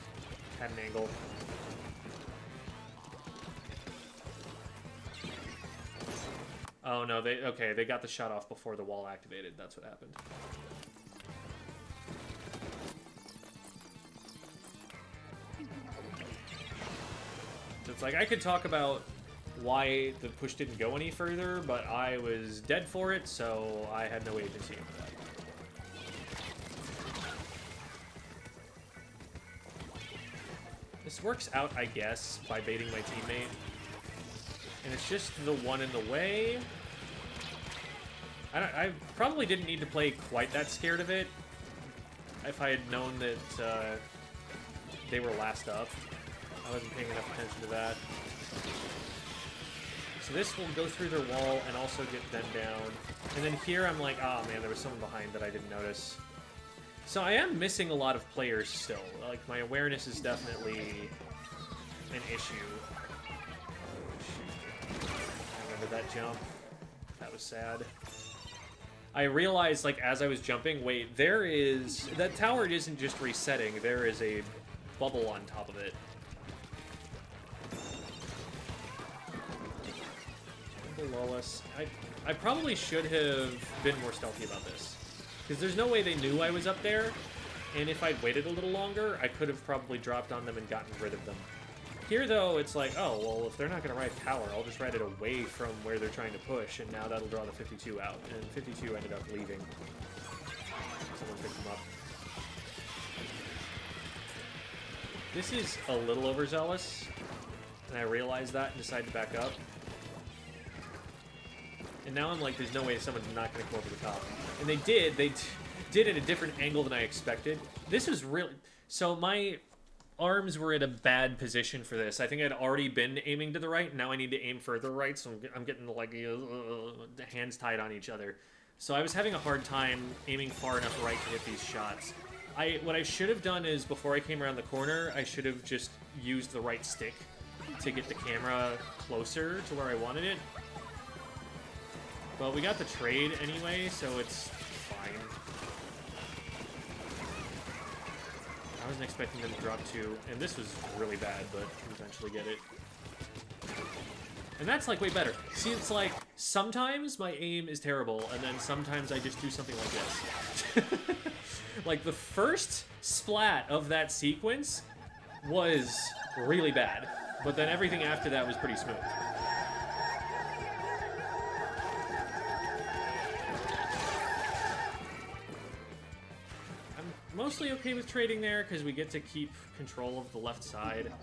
had an angle. Oh no, they got the shot off before the wall activated. That's what happened. So it's like I could talk about why the push didn't go any further, but I was dead for it, so I had no agency over that. This works out, I guess, by baiting my teammate. And it's just the one in the way. I probably didn't need to play quite that scared of it if I had known that they were last up. I wasn't paying enough attention to that. So this will go through their wall and also get them down. And then here I'm like, oh man, there was someone behind that I didn't notice. So I am missing a lot of players still. Like, my awareness is definitely an issue. Oh, shoot. I remember that jump. That was sad. I realized, like, as I was jumping, wait, there is... That tower isn't just resetting. There is a bubble on top of it. Below us. I probably should have been more stealthy about this. Because there's no way they knew I was up there, and if I'd waited a little longer, I could have probably dropped on them and gotten rid of them. Here, though, it's like, oh, well, if they're not going to ride tower, I'll just ride it away from where they're trying to push, and now that'll draw the 52 out. And 52 ended up leaving. Someone picked him up. This is a little overzealous, and I realized that and decided to back up. And now I'm like, there's no way someone's not going to come over the top. And they did. They did at a different angle than I expected. This was really... So my arms were in a bad position for this. I think I'd already been aiming to the right. Now I need to aim further right, so I'm getting like hands tied on each other. So I was having a hard time aiming far enough right to hit these shots. What I should have done is, before I came around the corner, I should have just used the right stick to get the camera closer to where I wanted it. Well, we got the trade anyway, so it's fine. I wasn't expecting them to drop two, and this was really bad, but we'll eventually get it. And that's, like, way better. See, it's like, sometimes my aim is terrible, and then sometimes I just do something like this. Like, the first splat of that sequence was really bad, but then everything after that was pretty smooth. Mostly okay with trading there, because we get to keep control of the left side.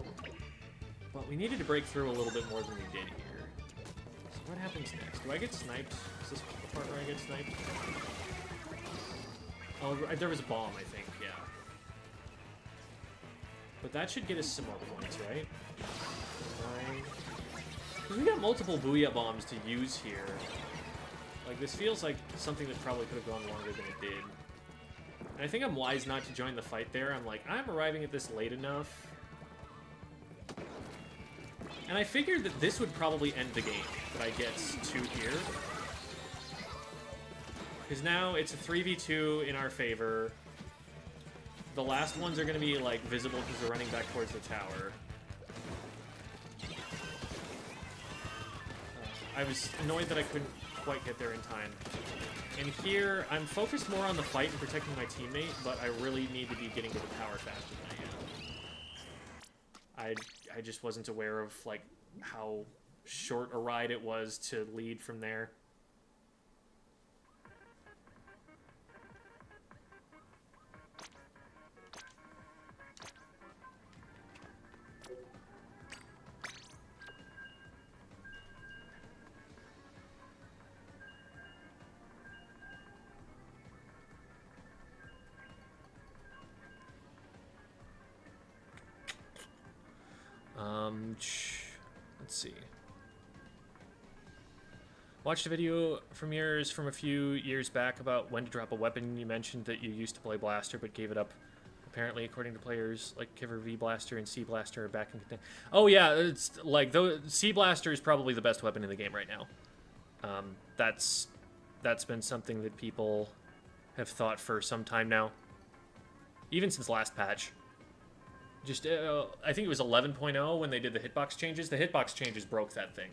But we needed to break through a little bit more than we did here. So what happens next? Do I get sniped? Is this the part where I get sniped? Oh, there was a bomb, I think, yeah. But that should get us some more points, right? Because we got multiple Booyah bombs to use here. Like, this feels like something that probably could have gone longer than it did. And I think I'm wise not to join the fight there. I'm like, I'm arriving at this late enough. And I figured that this would probably end the game, that I get two here. Because now it's a 3v2 in our favor. The last ones are going to be, like, visible because they're running back towards the tower. I was annoyed that I couldn't quite get there in time. And here, I'm focused more on the fight and protecting my teammate, but I really need to be getting to the tower faster than I am. I just wasn't aware of, like, how short a ride it was to lead from there. Let's see. Watched a video from yours from a few years back about when to drop a weapon. You mentioned that you used to play Blaster but gave it up. Apparently, according to players like Kiver V Blaster and C Blaster are back in contention. Oh yeah, it's like C Blaster is probably the best weapon in the game right now. That's been something that people have thought for some time now, even since last patch. Just I think it was 11.0 when they did the hitbox changes. The hitbox changes broke that thing.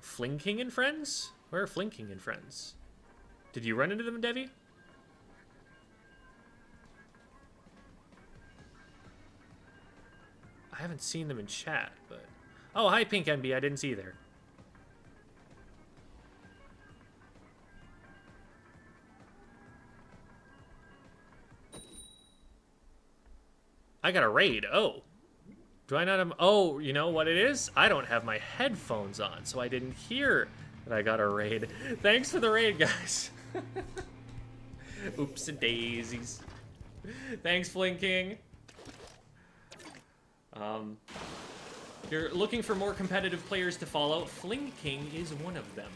Fling King and friends? Where are Fling King and friends? Did you run into them, Devi? I haven't seen them in chat, but... Oh, hi, Pink MB. I didn't see you there. I got a raid. Oh. Do I not have... Oh, you know what it is? I don't have my headphones on, so I didn't hear that I got a raid. Thanks for the raid, guys. Oops and daisies. Thanks, Flinking. You're looking for more competitive players to follow. Flinking is one of them.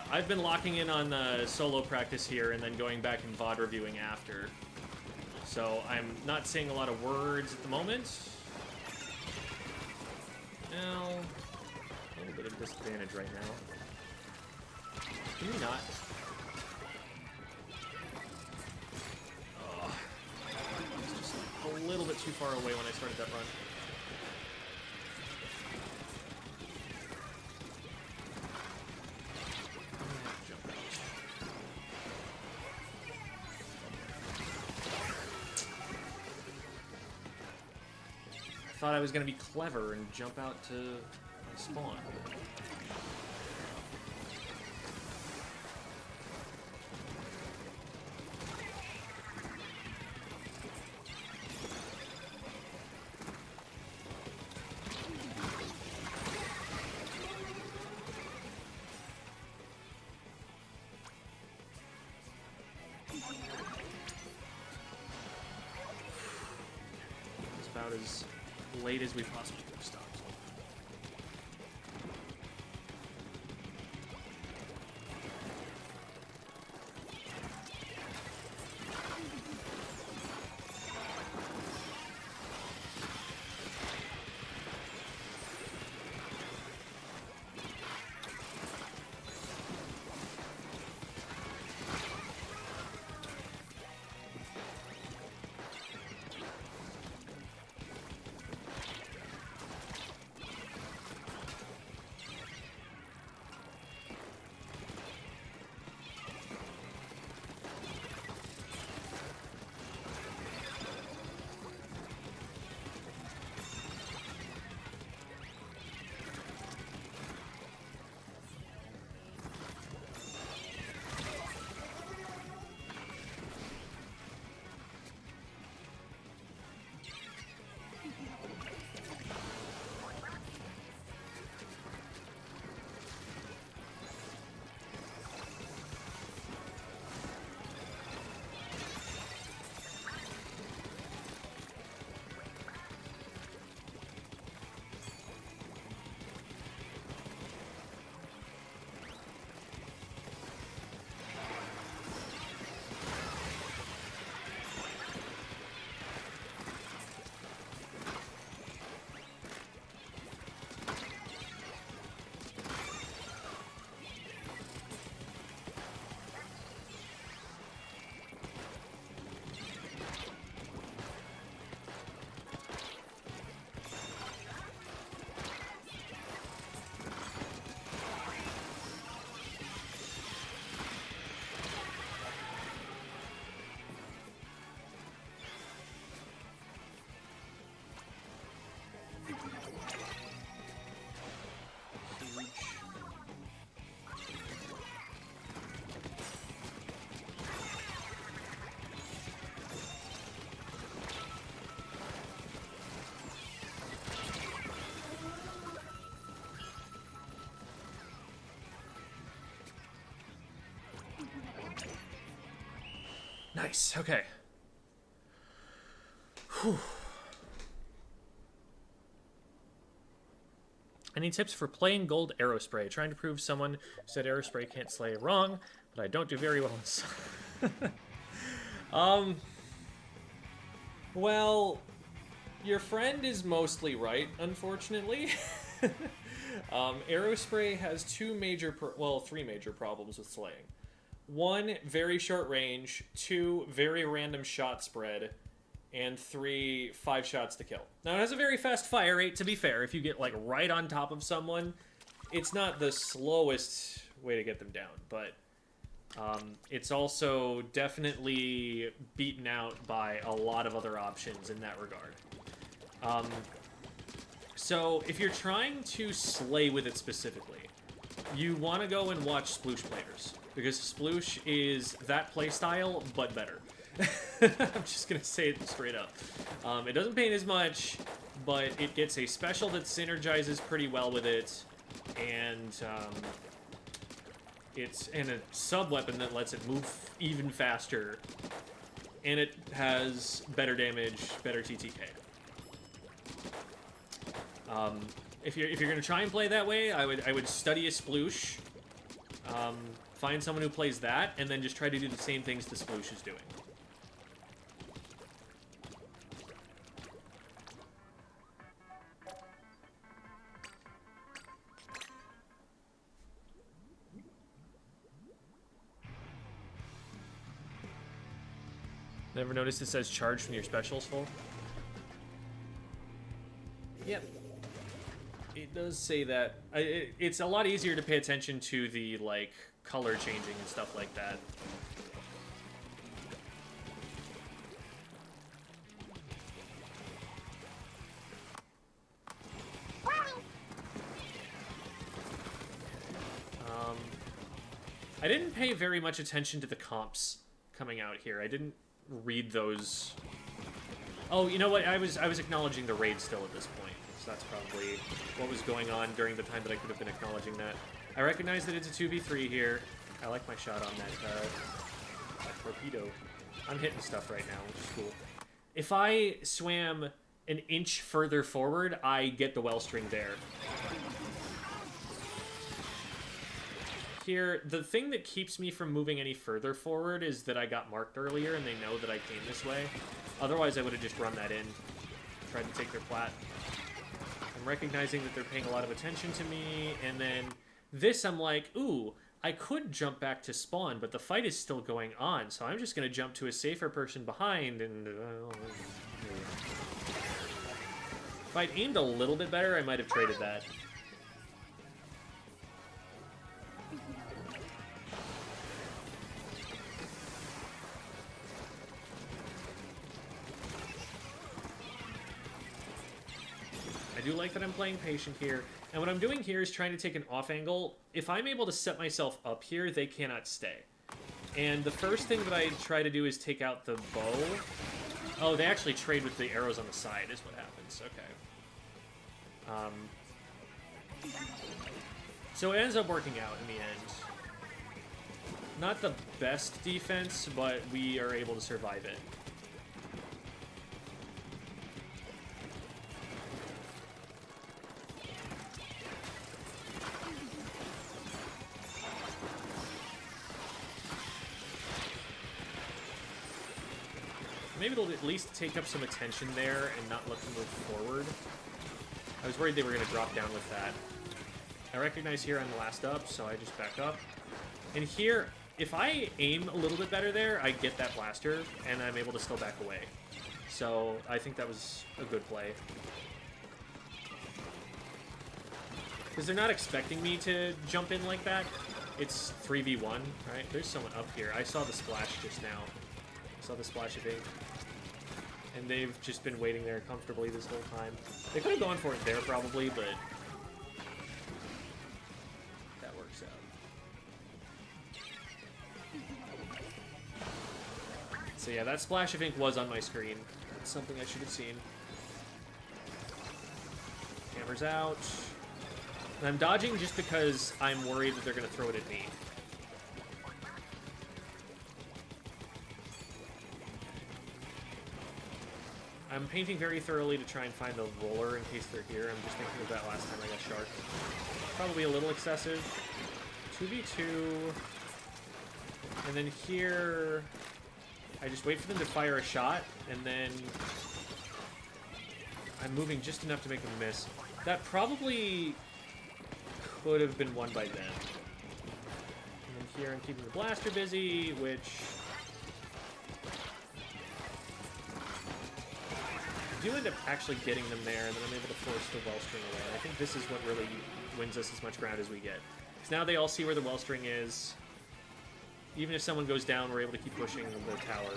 I've been locking in on solo practice here and then going back and VOD reviewing after. So I'm not saying a lot of words at the moment. Now, a little bit of disadvantage right now. Can we not? Oh, I was just a little bit too far away when I started that run. I thought I was going to be clever and jump out to my spawn. It's about as late as we possibly could have stopped. Nice. Okay. Whew. Any tips for playing gold arrow spray? Trying to prove someone who said arrow spray can't slay wrong, but I don't do very well in well, your friend is mostly right, unfortunately. Arrow spray has three major problems with slaying. 1, very short range. 2, very random shot spread. And 3, 5 shots to kill. Now, it has a very fast fire rate, to be fair. If you get, like, right on top of someone, it's not the slowest way to get them down, but it's also definitely beaten out by a lot of other options in that regard. So, if you're trying to slay with it specifically, you want to go and watch Sploosh players, because Sploosh is that playstyle, but better. I'm just gonna say it straight up. It doesn't paint as much, but it gets a special that synergizes pretty well with it, and it's a sub weapon that lets it move even faster, and it has better damage, better TTK. If you're gonna try and play that way, I would study a Sploosh, find someone who plays that, and then just try to do the same things the Sploosh is doing. Never noticed it says charge when your special's full? Yep. It does say that. It's a lot easier to pay attention to the, like, color changing and stuff like that. I didn't pay very much attention to the comps coming out here. I didn't read those. Oh, you know what? I was acknowledging the raid still at this point, so that's probably what was going on during the time that I could have been acknowledging that. I recognize that it's a 2v3 here. I like my shot on that torpedo. I'm hitting stuff right now, which is cool. If I swam an inch further forward, I get the well string there. Here, the thing that keeps me from moving any further forward is that I got marked earlier and they know that I came this way. Otherwise, I would have just run that in, tried to take their plat. I'm recognizing that they're paying a lot of attention to me, and then this I'm like, ooh, I could jump back to spawn, but the fight is still going on, so I'm just going to jump to a safer person behind, and if I'd aimed a little bit better, I might have traded that. I do like that I'm playing patient here, and what I'm doing here is trying to take an off angle. If I'm able to set myself up here, they cannot stay. And the first thing that I try to do is take out the bow. Oh, they actually trade with the arrows on the side is what happens. Okay. So it ends up working out in the end. Not the best defense, but we are able to survive it. Maybe it'll at least take up some attention there and not let them move forward. I was worried they were going to drop down with that. I recognize here I'm the last up, so I just back up. And here, if I aim a little bit better there, I get that blaster, and I'm able to still back away. So I think that was a good play. Because they're not expecting me to jump in like that. It's 3v1, right? There's someone up here. I saw the splash just now. I saw the splash of ink. And they've just been waiting there comfortably this whole time. They could have gone for it there probably, but that works out. So yeah, that splash of ink was on my screen. That's something I should have seen. Hammer's out. And I'm dodging just because I'm worried that they're going to throw it at me. I'm painting very thoroughly to try and find the roller in case they're here. I'm just thinking of that last time I got shark. Probably a little excessive. 2v2. And then here, I just wait for them to fire a shot, and then I'm moving just enough to make them miss. That probably could have been won by then. And then here I'm keeping the blaster busy, which I do end up actually getting them there, and then I'm able to force the wellstring away. I think this is what really wins us as much ground as we get. Because now they all see where the wellstring is. Even if someone goes down, we're able to keep pushing the tower.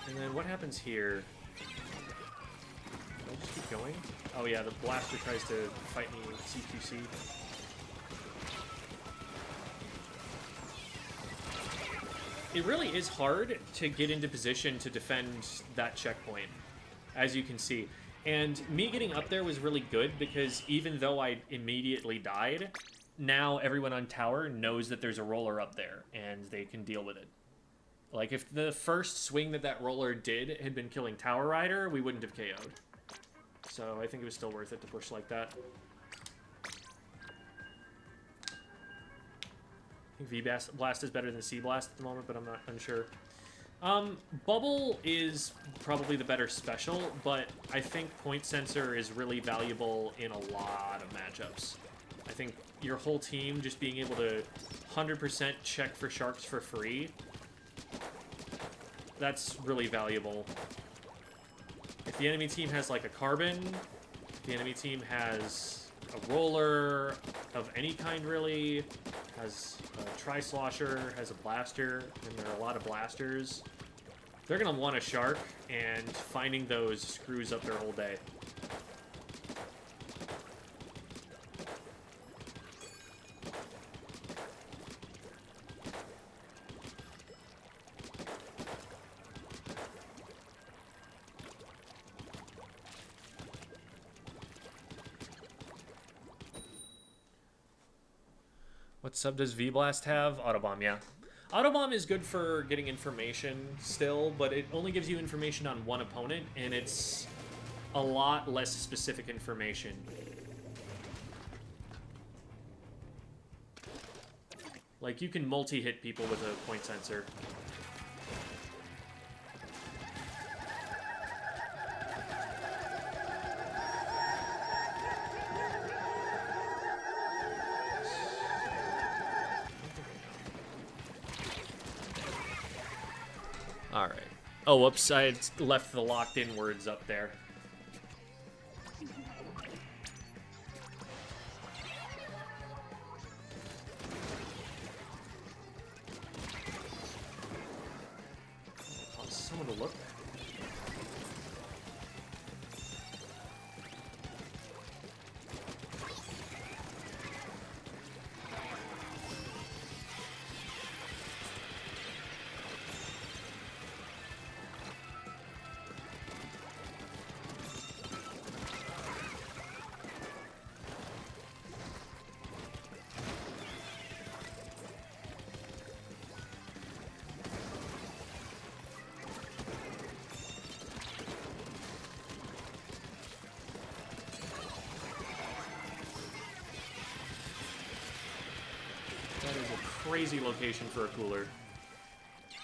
And then what happens here? Do I just keep going? Oh yeah, the blaster tries to fight me with CQC. It really is hard to get into position to defend that checkpoint, as you can see. And me getting up there was really good because even though I immediately died, now everyone on tower knows that there's a roller up there and they can deal with it. Like if the first swing that roller did had been killing Tower Rider, we wouldn't have KO'd. So I think it was still worth it to push like that. I think V-Blast is better than C-Blast at the moment, but I'm not unsure. Bubble is probably the better special, but I think Point Sensor is really valuable in a lot of matchups. I think your whole team just being able to 100% check for sharks for free, that's really valuable. If the enemy team has like a carbon, if the enemy team has a roller of any kind really, has a tri-slosher, has a blaster, and there are a lot of blasters, they're going to want a shark, and finding those screws up their whole day. What sub does V-Blast have? Autobomb, yeah. Autobomb is good for getting information still, but it only gives you information on one opponent, and it's a lot less specific information. Like, you can multi-hit people with a point sensor. Alright. Oh, whoops, I had left the locked-in words up there. Cause someone to look. Crazy location for a cooler.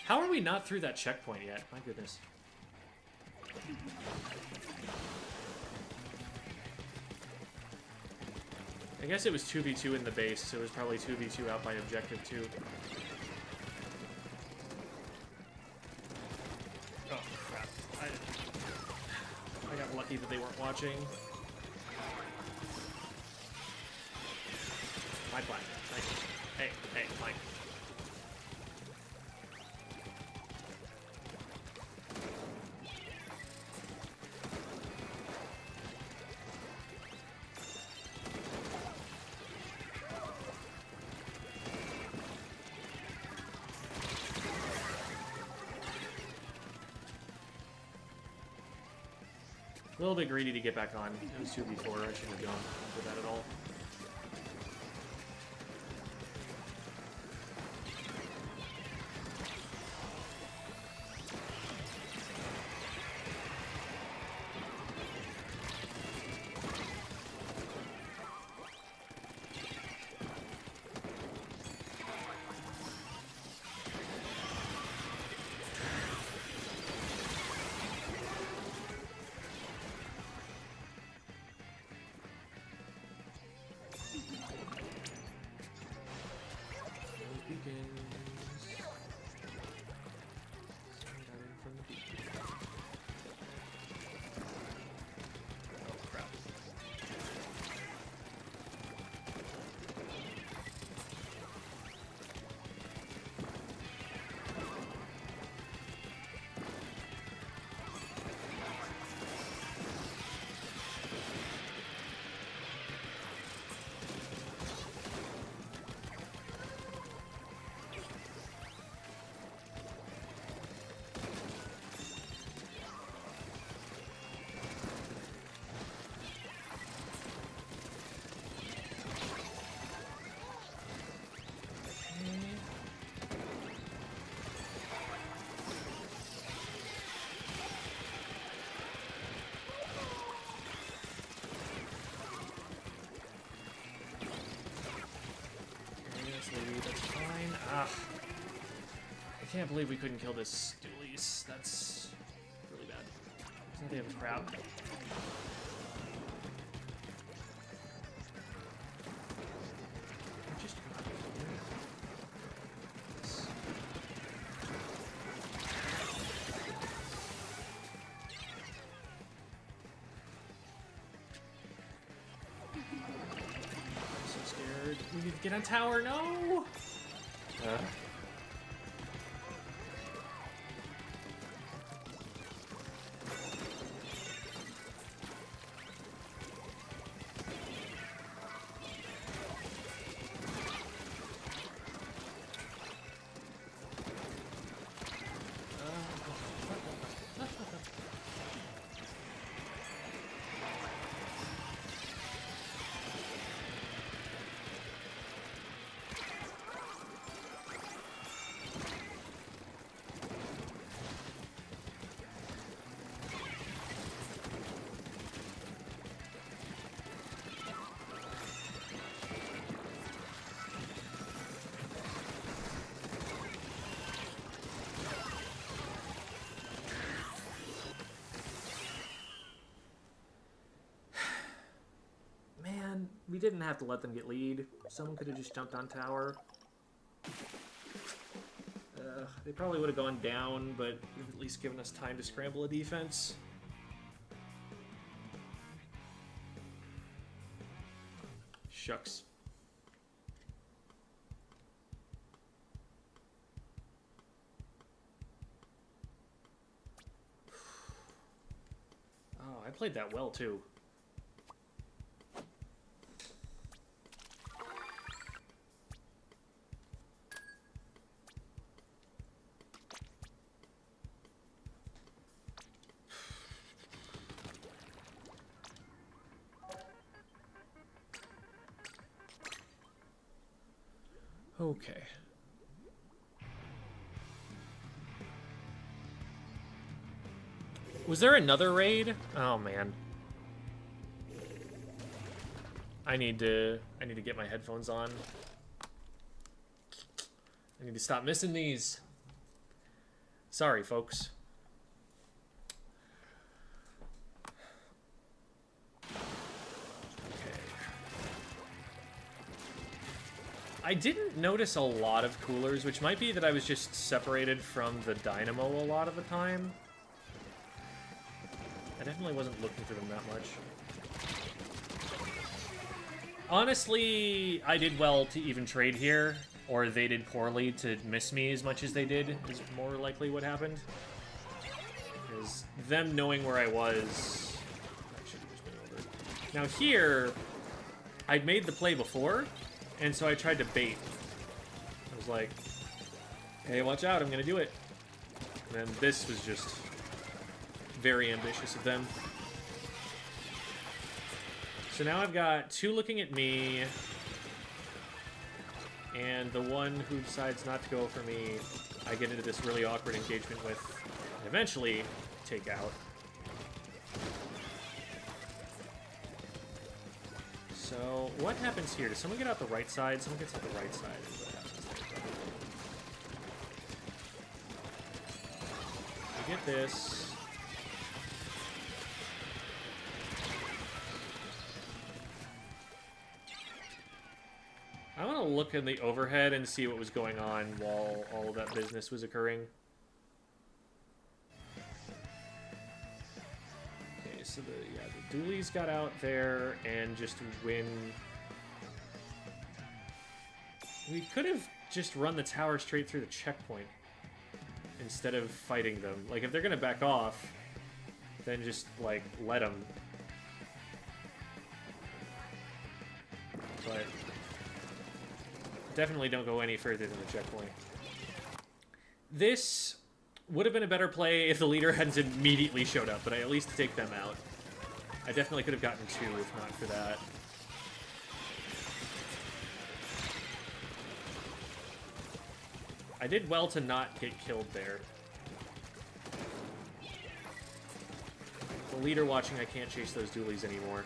How are we not through that checkpoint yet? My goodness. I guess it was 2v2 in the base, so it was probably 2v2 out by objective 2. Oh, crap. I got lucky that they weren't watching. My plan. Nice. Hey, Mike. A little bit greedy to get back on. It was 2v4. I shouldn't have gone for that at all. can't believe we couldn't kill this dualies. That's really bad. Doesn't they have a crab? Just I'm so scared. We need to get on tower. No. We didn't have to let them get lead. Someone could have just jumped on tower. They probably would have gone down, but you've at least given us time to scramble a defense. Shucks. Oh, I played that well, too. Okay. Was there another raid? Oh man. I need to get my headphones on. I need to stop missing these. Sorry, folks. I didn't notice a lot of coolers, which might be that I was just separated from the dynamo a lot of the time. I definitely wasn't looking for them that much. Honestly, I did well to even trade here, or they did poorly to miss me as much as they did, is more likely what happened. Because them knowing where I was... I should have just been over. Now here, I'd made the play before, and so I tried to bait. I was like, hey, watch out, I'm gonna do it. And then this was just very ambitious of them. So now I've got two looking at me, and the one who decides not to go for me, I get into this really awkward engagement with, and eventually take out. So, what happens here? Does someone get out the right side? Someone gets out the right side is what happens there. You get this. I want to look in the overhead and see what was going on while all of that business was occurring. Okay, so the dualies got out there and just win. We could have just run the tower straight through the checkpoint instead of fighting them. Like, if they're gonna back off, then just, like, let them. But definitely don't go any further than the checkpoint. This would have been a better play if the leader hadn't immediately showed up, but I at least take them out. I definitely could have gotten two if not for that. I did well to not get killed there. The leader watching, I can't chase those dualies anymore.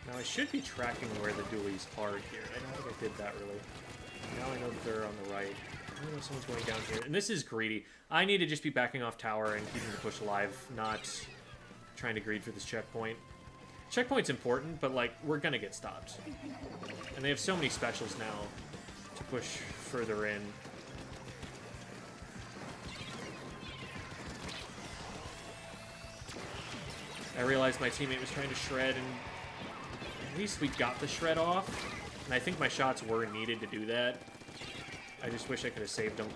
Now I should be tracking where the dualies are here. I don't think I did that really. Now I know that they're on the right. I know someone's going down here. And this is greedy. I need to just be backing off tower and keeping the push alive, not trying to greed for this checkpoint. Checkpoint's important, but, like, we're gonna get stopped. And they have so many specials now to push further in. I realized my teammate was trying to shred, and at least we got the shred off. And I think my shots were needed to do that. I just wish I could have saved them.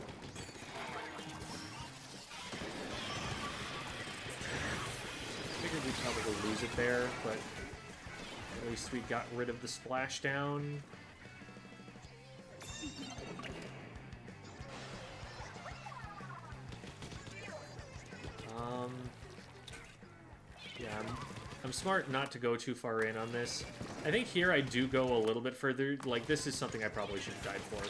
Figured we'd probably lose it there, but at least we got rid of the splashdown. Yeah, I'm smart not to go too far in on this. I think here I do go a little bit further. Like, this is something I probably should have died for.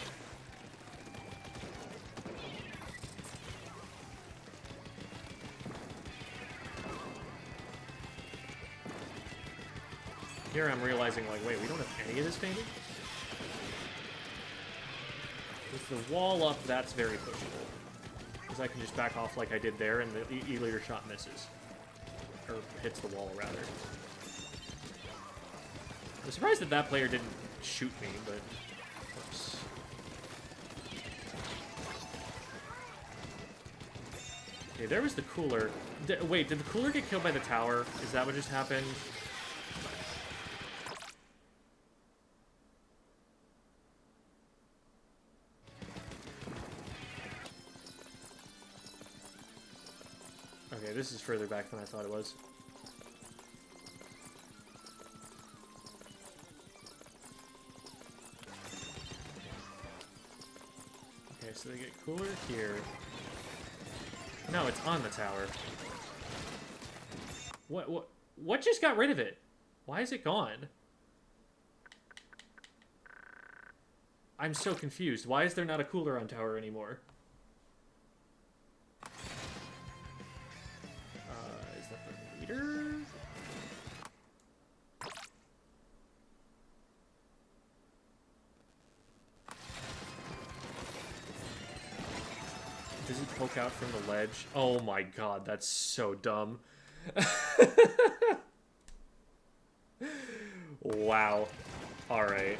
Here I'm realizing, like, wait, we don't have any of this maybe? With the wall up, that's very pushable. Because I can just back off like I did there, and the E-leader shot misses. Or hits the wall, rather. I'm surprised that that player didn't shoot me, but... Oops. Okay, there was the cooler. Wait, did the cooler get killed by the tower? Is that what just happened? Okay, this is further back than I thought it was. Okay, so they get cooler here. No, it's on the tower. What just got rid of it? Why is it gone? I'm so confused. Why is there not a cooler on tower anymore? Is that the leader? Does he poke out from the ledge? Oh my god, that's so dumb. Wow. Alright.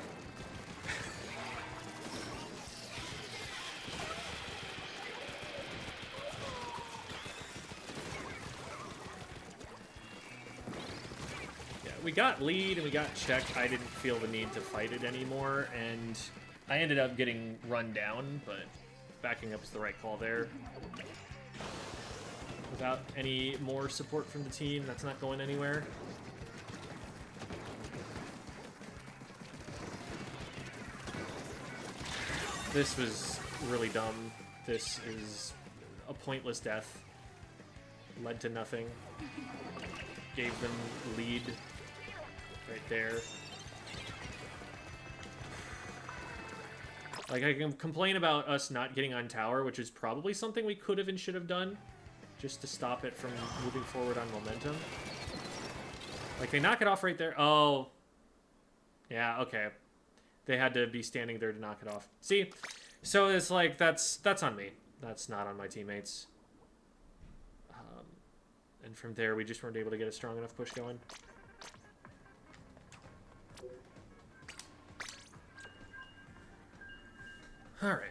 Yeah, we got lead and we got check. I didn't feel the need to fight it anymore, and I ended up getting run down, but backing up is the right call there. Without any more support from the team, that's not going anywhere. This was really dumb. This is a pointless death. Led to nothing. Gave them lead right there. Like, I can complain about us not getting on tower, which is probably something we could have and should have done, just to stop it from moving forward on momentum. Like, they knock it off right there. Oh. Yeah, okay. They had to be standing there to knock it off. See? So it's like, that's on me. That's not on my teammates. And from there, we just weren't able to get a strong enough push going. All right.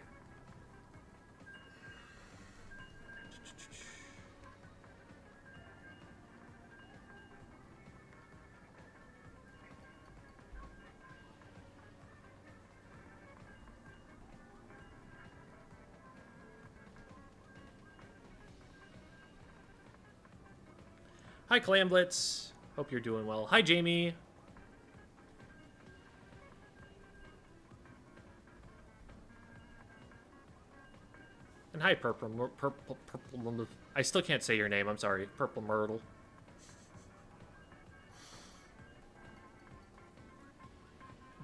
Hi, Clamblitz. Hope you're doing well. Hi, Jamie. And hi, Purple. I still can't say your name. I'm sorry. Purple Myrtle.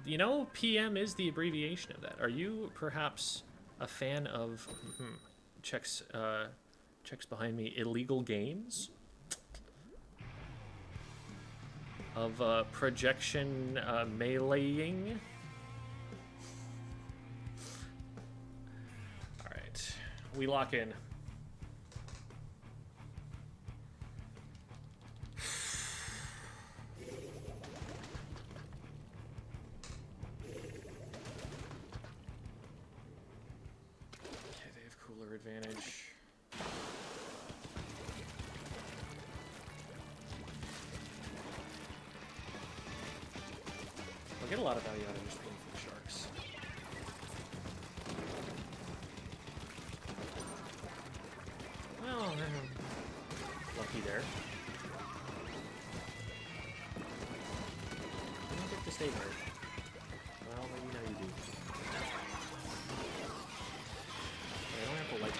You know, PM is the abbreviation of that. Are you perhaps a fan of checks behind me? Illegal games? Of projection meleeing? Alright. right. We lock in. Okay, they have cooler advantage. I'll get a lot of value out of just playing for the Sharks. Well, lucky there. I don't get to stay there. Well, maybe now you do. But I don't have to like it.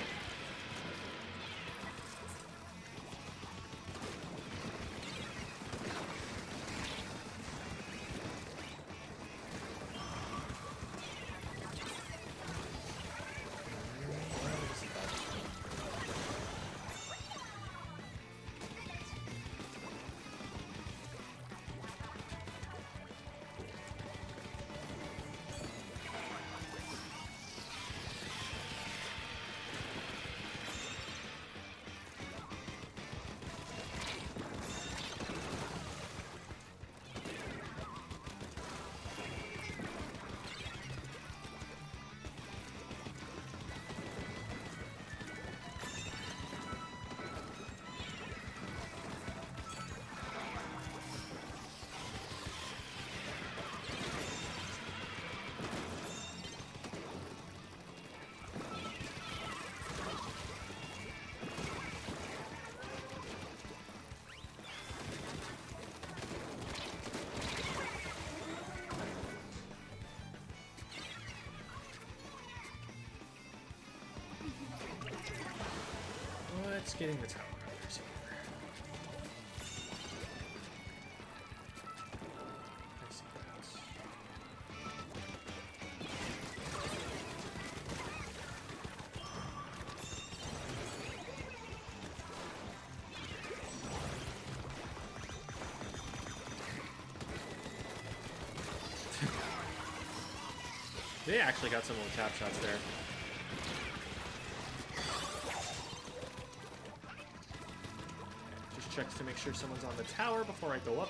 What's getting the tower numbers here? I see that. They actually got some little tap shots there. Checks to make sure someone's on the tower before I go up.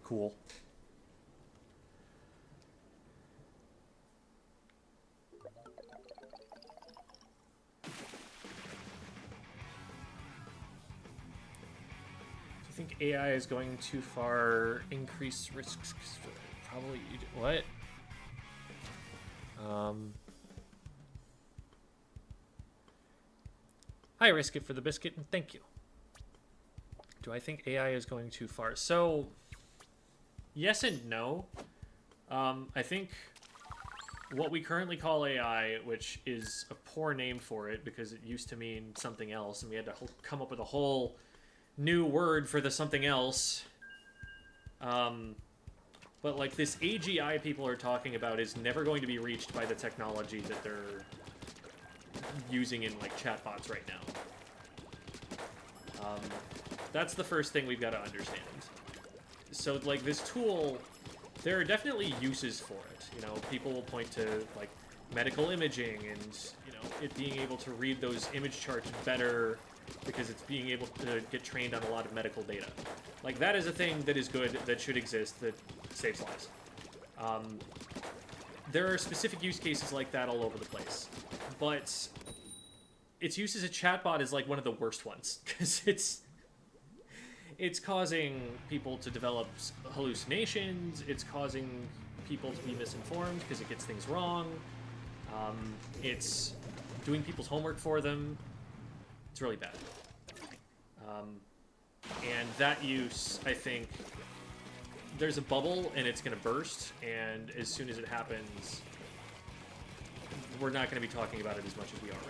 Cool. I think AI is going too far. Increase risks. Probably. What? I risk it for the biscuit, and thank you. Do I think AI is going too far? So, yes and no. I think what we currently call AI, which is a poor name for it because it used to mean something else, and we had to come up with a whole new word for the something else. But like this AGI people are talking about is never going to be reached by the technology that they're using in like chatbots right now. That's the first thing we've got to understand. So like this tool, there are definitely uses for it. You know, people will point to like medical imaging and, you know, it being able to read those image charts better because it's being able to get trained on a lot of medical data. Like, that is a thing that is good, that should exist, that saves lives. There are specific use cases like that all over the place. But its use as a chatbot is, like, one of the worst ones. Because it's causing people to develop hallucinations, it's causing people to be misinformed because it gets things wrong, it's doing people's homework for them. It's really bad. And that use, I think, there's a bubble and it's going to burst, and as soon as it happens, we're not going to be talking about it as much as we are right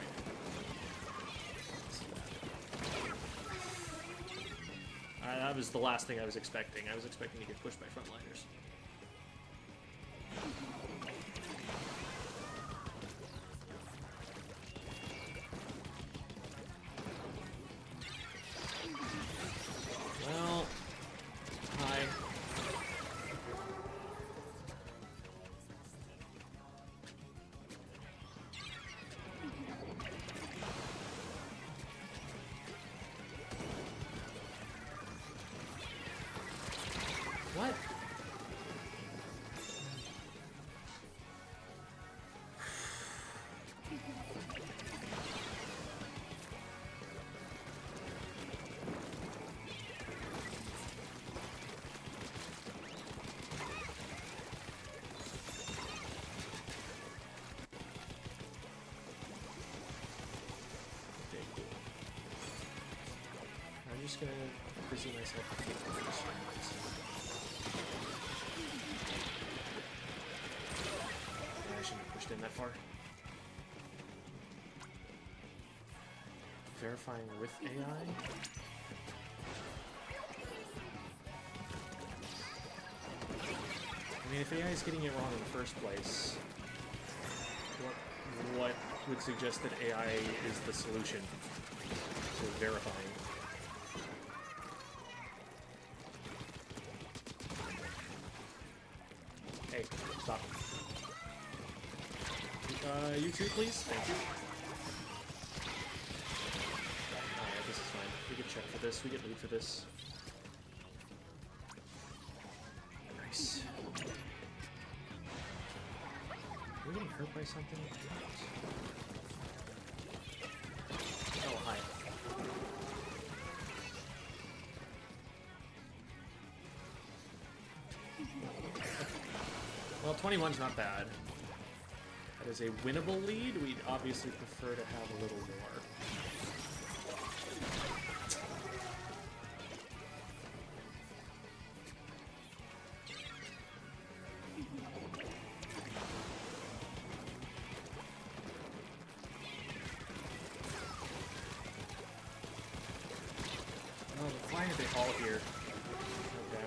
now. That was the last thing I was expecting. I was expecting to get pushed by frontliners. Well, hi. What? Okay, cool. I'm just gonna busy myself with the strings. I shouldn't have pushed in that far. Verifying with AI? I mean, if AI is getting it wrong in the first place, what would suggest that AI is the solution to verifying? Hey, stop. You too, please? Thank you. Alright, this is fine. We get check for this. We get loot for this. Nice. Are we getting hurt by something? Oh, hi. Well, 21's not bad. That is a winnable lead. We'd obviously prefer to have a little more. Oh, why are they all here? Okay.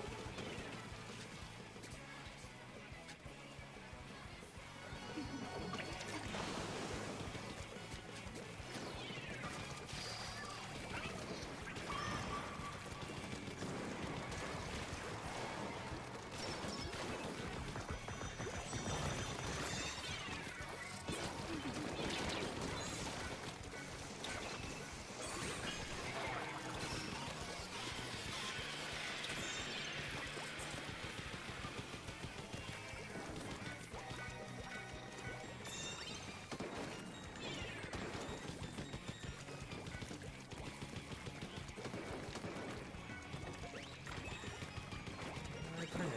For now,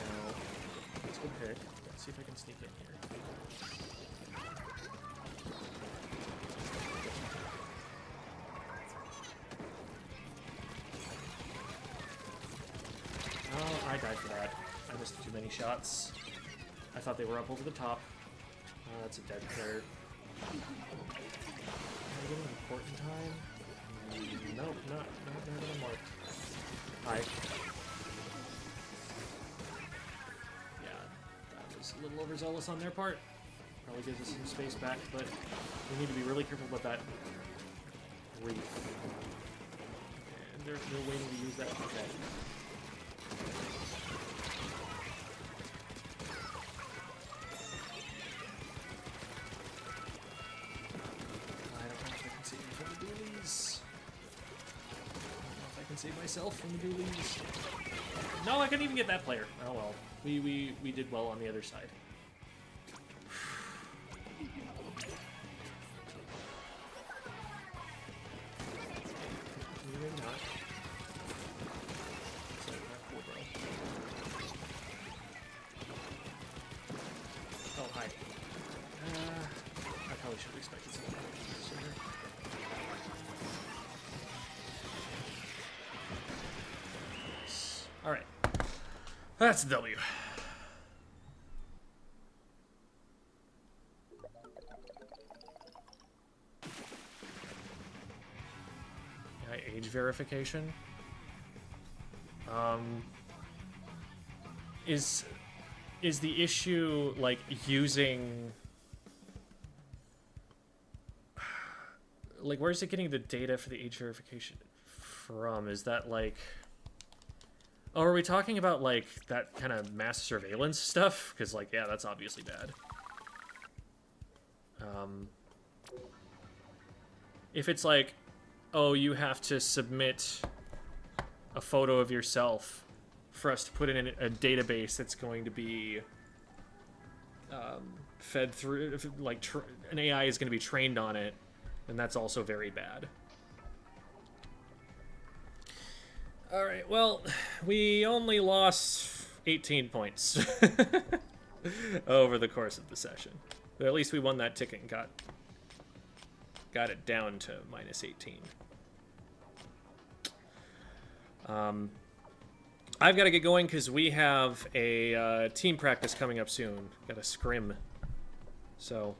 let's go pick. Let's see if I can sneak in here. Oh, I died for that. I missed too many shots. I thought they were up over the top. That's a dead player. Am I getting an important time? Nope, not anymore. Hi. A little overzealous on their part. Probably gives us some space back, but we need to be really careful about that reef. And they're waiting to use that. Okay. I don't know if I can save me from the dualies. I don't know if I can save myself from the dualies. No, I couldn't even get that player. Oh well. We did well on the other side. Maybe not. Sorry, not cool, bro. Oh, hi. I probably should have expected something sooner. Alright. That's a W. Age verification. Um, is the issue like using like where's it getting the data for the age verification from? Is that like, oh, are we talking about like that kind of mass surveillance stuff? Because like, yeah, that's obviously bad. If it's like, oh, you have to submit a photo of yourself for us to put in a database that's going to be fed through, like an AI is going to be trained on it, and that's also very bad. All right, well, we only lost 18 points over the course of the session. But at least we won that ticket and got it down to minus 18. I've got to get going because we have a team practice coming up soon. Got a scrim. So,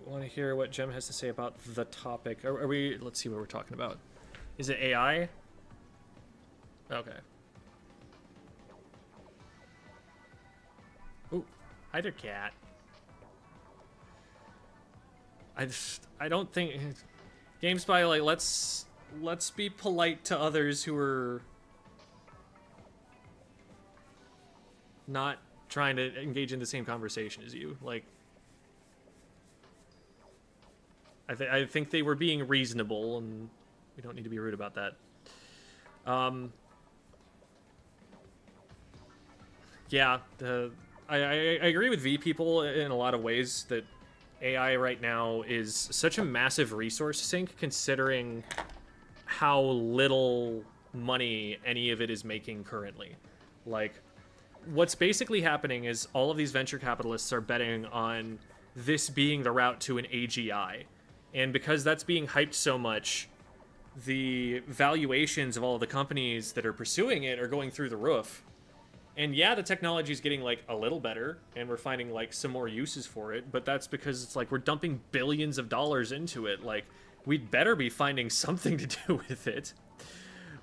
want to hear what Jem has to say about the topic? Are we? Let's see what we're talking about. Is it AI? Okay. Ooh, hi there, cat. I don't think GameSpy, like, let's be polite to others who are not trying to engage in the same conversation as you. Like, I think they were being reasonable, and we don't need to be rude about that. Yeah, I agree with V people in a lot of ways that AI right now is such a massive resource sink, considering how little money any of it is making currently. Like, what's basically happening is all of these venture capitalists are betting on this being the route to an AGI. And because that's being hyped so much, the valuations of all of the companies that are pursuing it are going through the roof. And yeah, the technology is getting, like, a little better, and we're finding, like, some more uses for it, but that's because it's like we're dumping billions of dollars into it. Like, we'd better be finding something to do with it.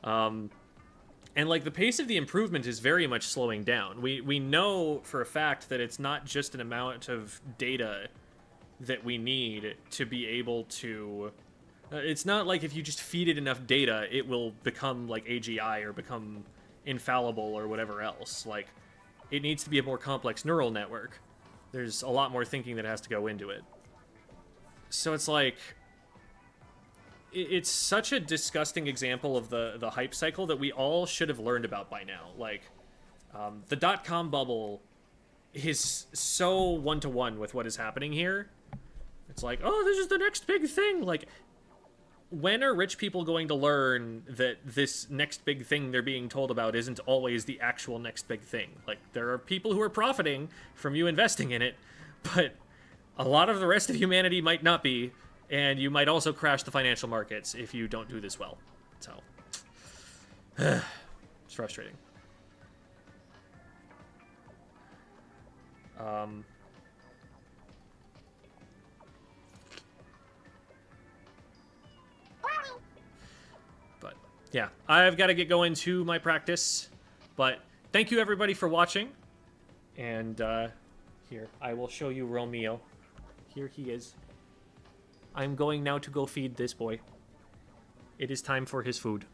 And, like, the pace of the improvement is very much slowing down. We know for a fact that it's not just an amount of data that we need to be able to... it's not like if you just feed it enough data, it will become, like, AGI or become infallible or whatever else. Like, it needs to be a more complex neural network. There's a lot more thinking that has to go into it. So it's like, it's such a disgusting example of the hype cycle that we all should have learned about by now. Like, the dot-com bubble is so one-to-one with what is happening here. It's like, oh, this is the next big thing. Like, when are rich people going to learn that this next big thing they're being told about isn't always the actual next big thing? Like, there are people who are profiting from you investing in it, but a lot of the rest of humanity might not be, and you might also crash the financial markets if you don't do this well. So, it's frustrating. But yeah, I've got to get going to my practice. But thank you everybody for watching. And here, I will show you Romeo. Here he is. I'm going now to go feed this boy. It is time for his food.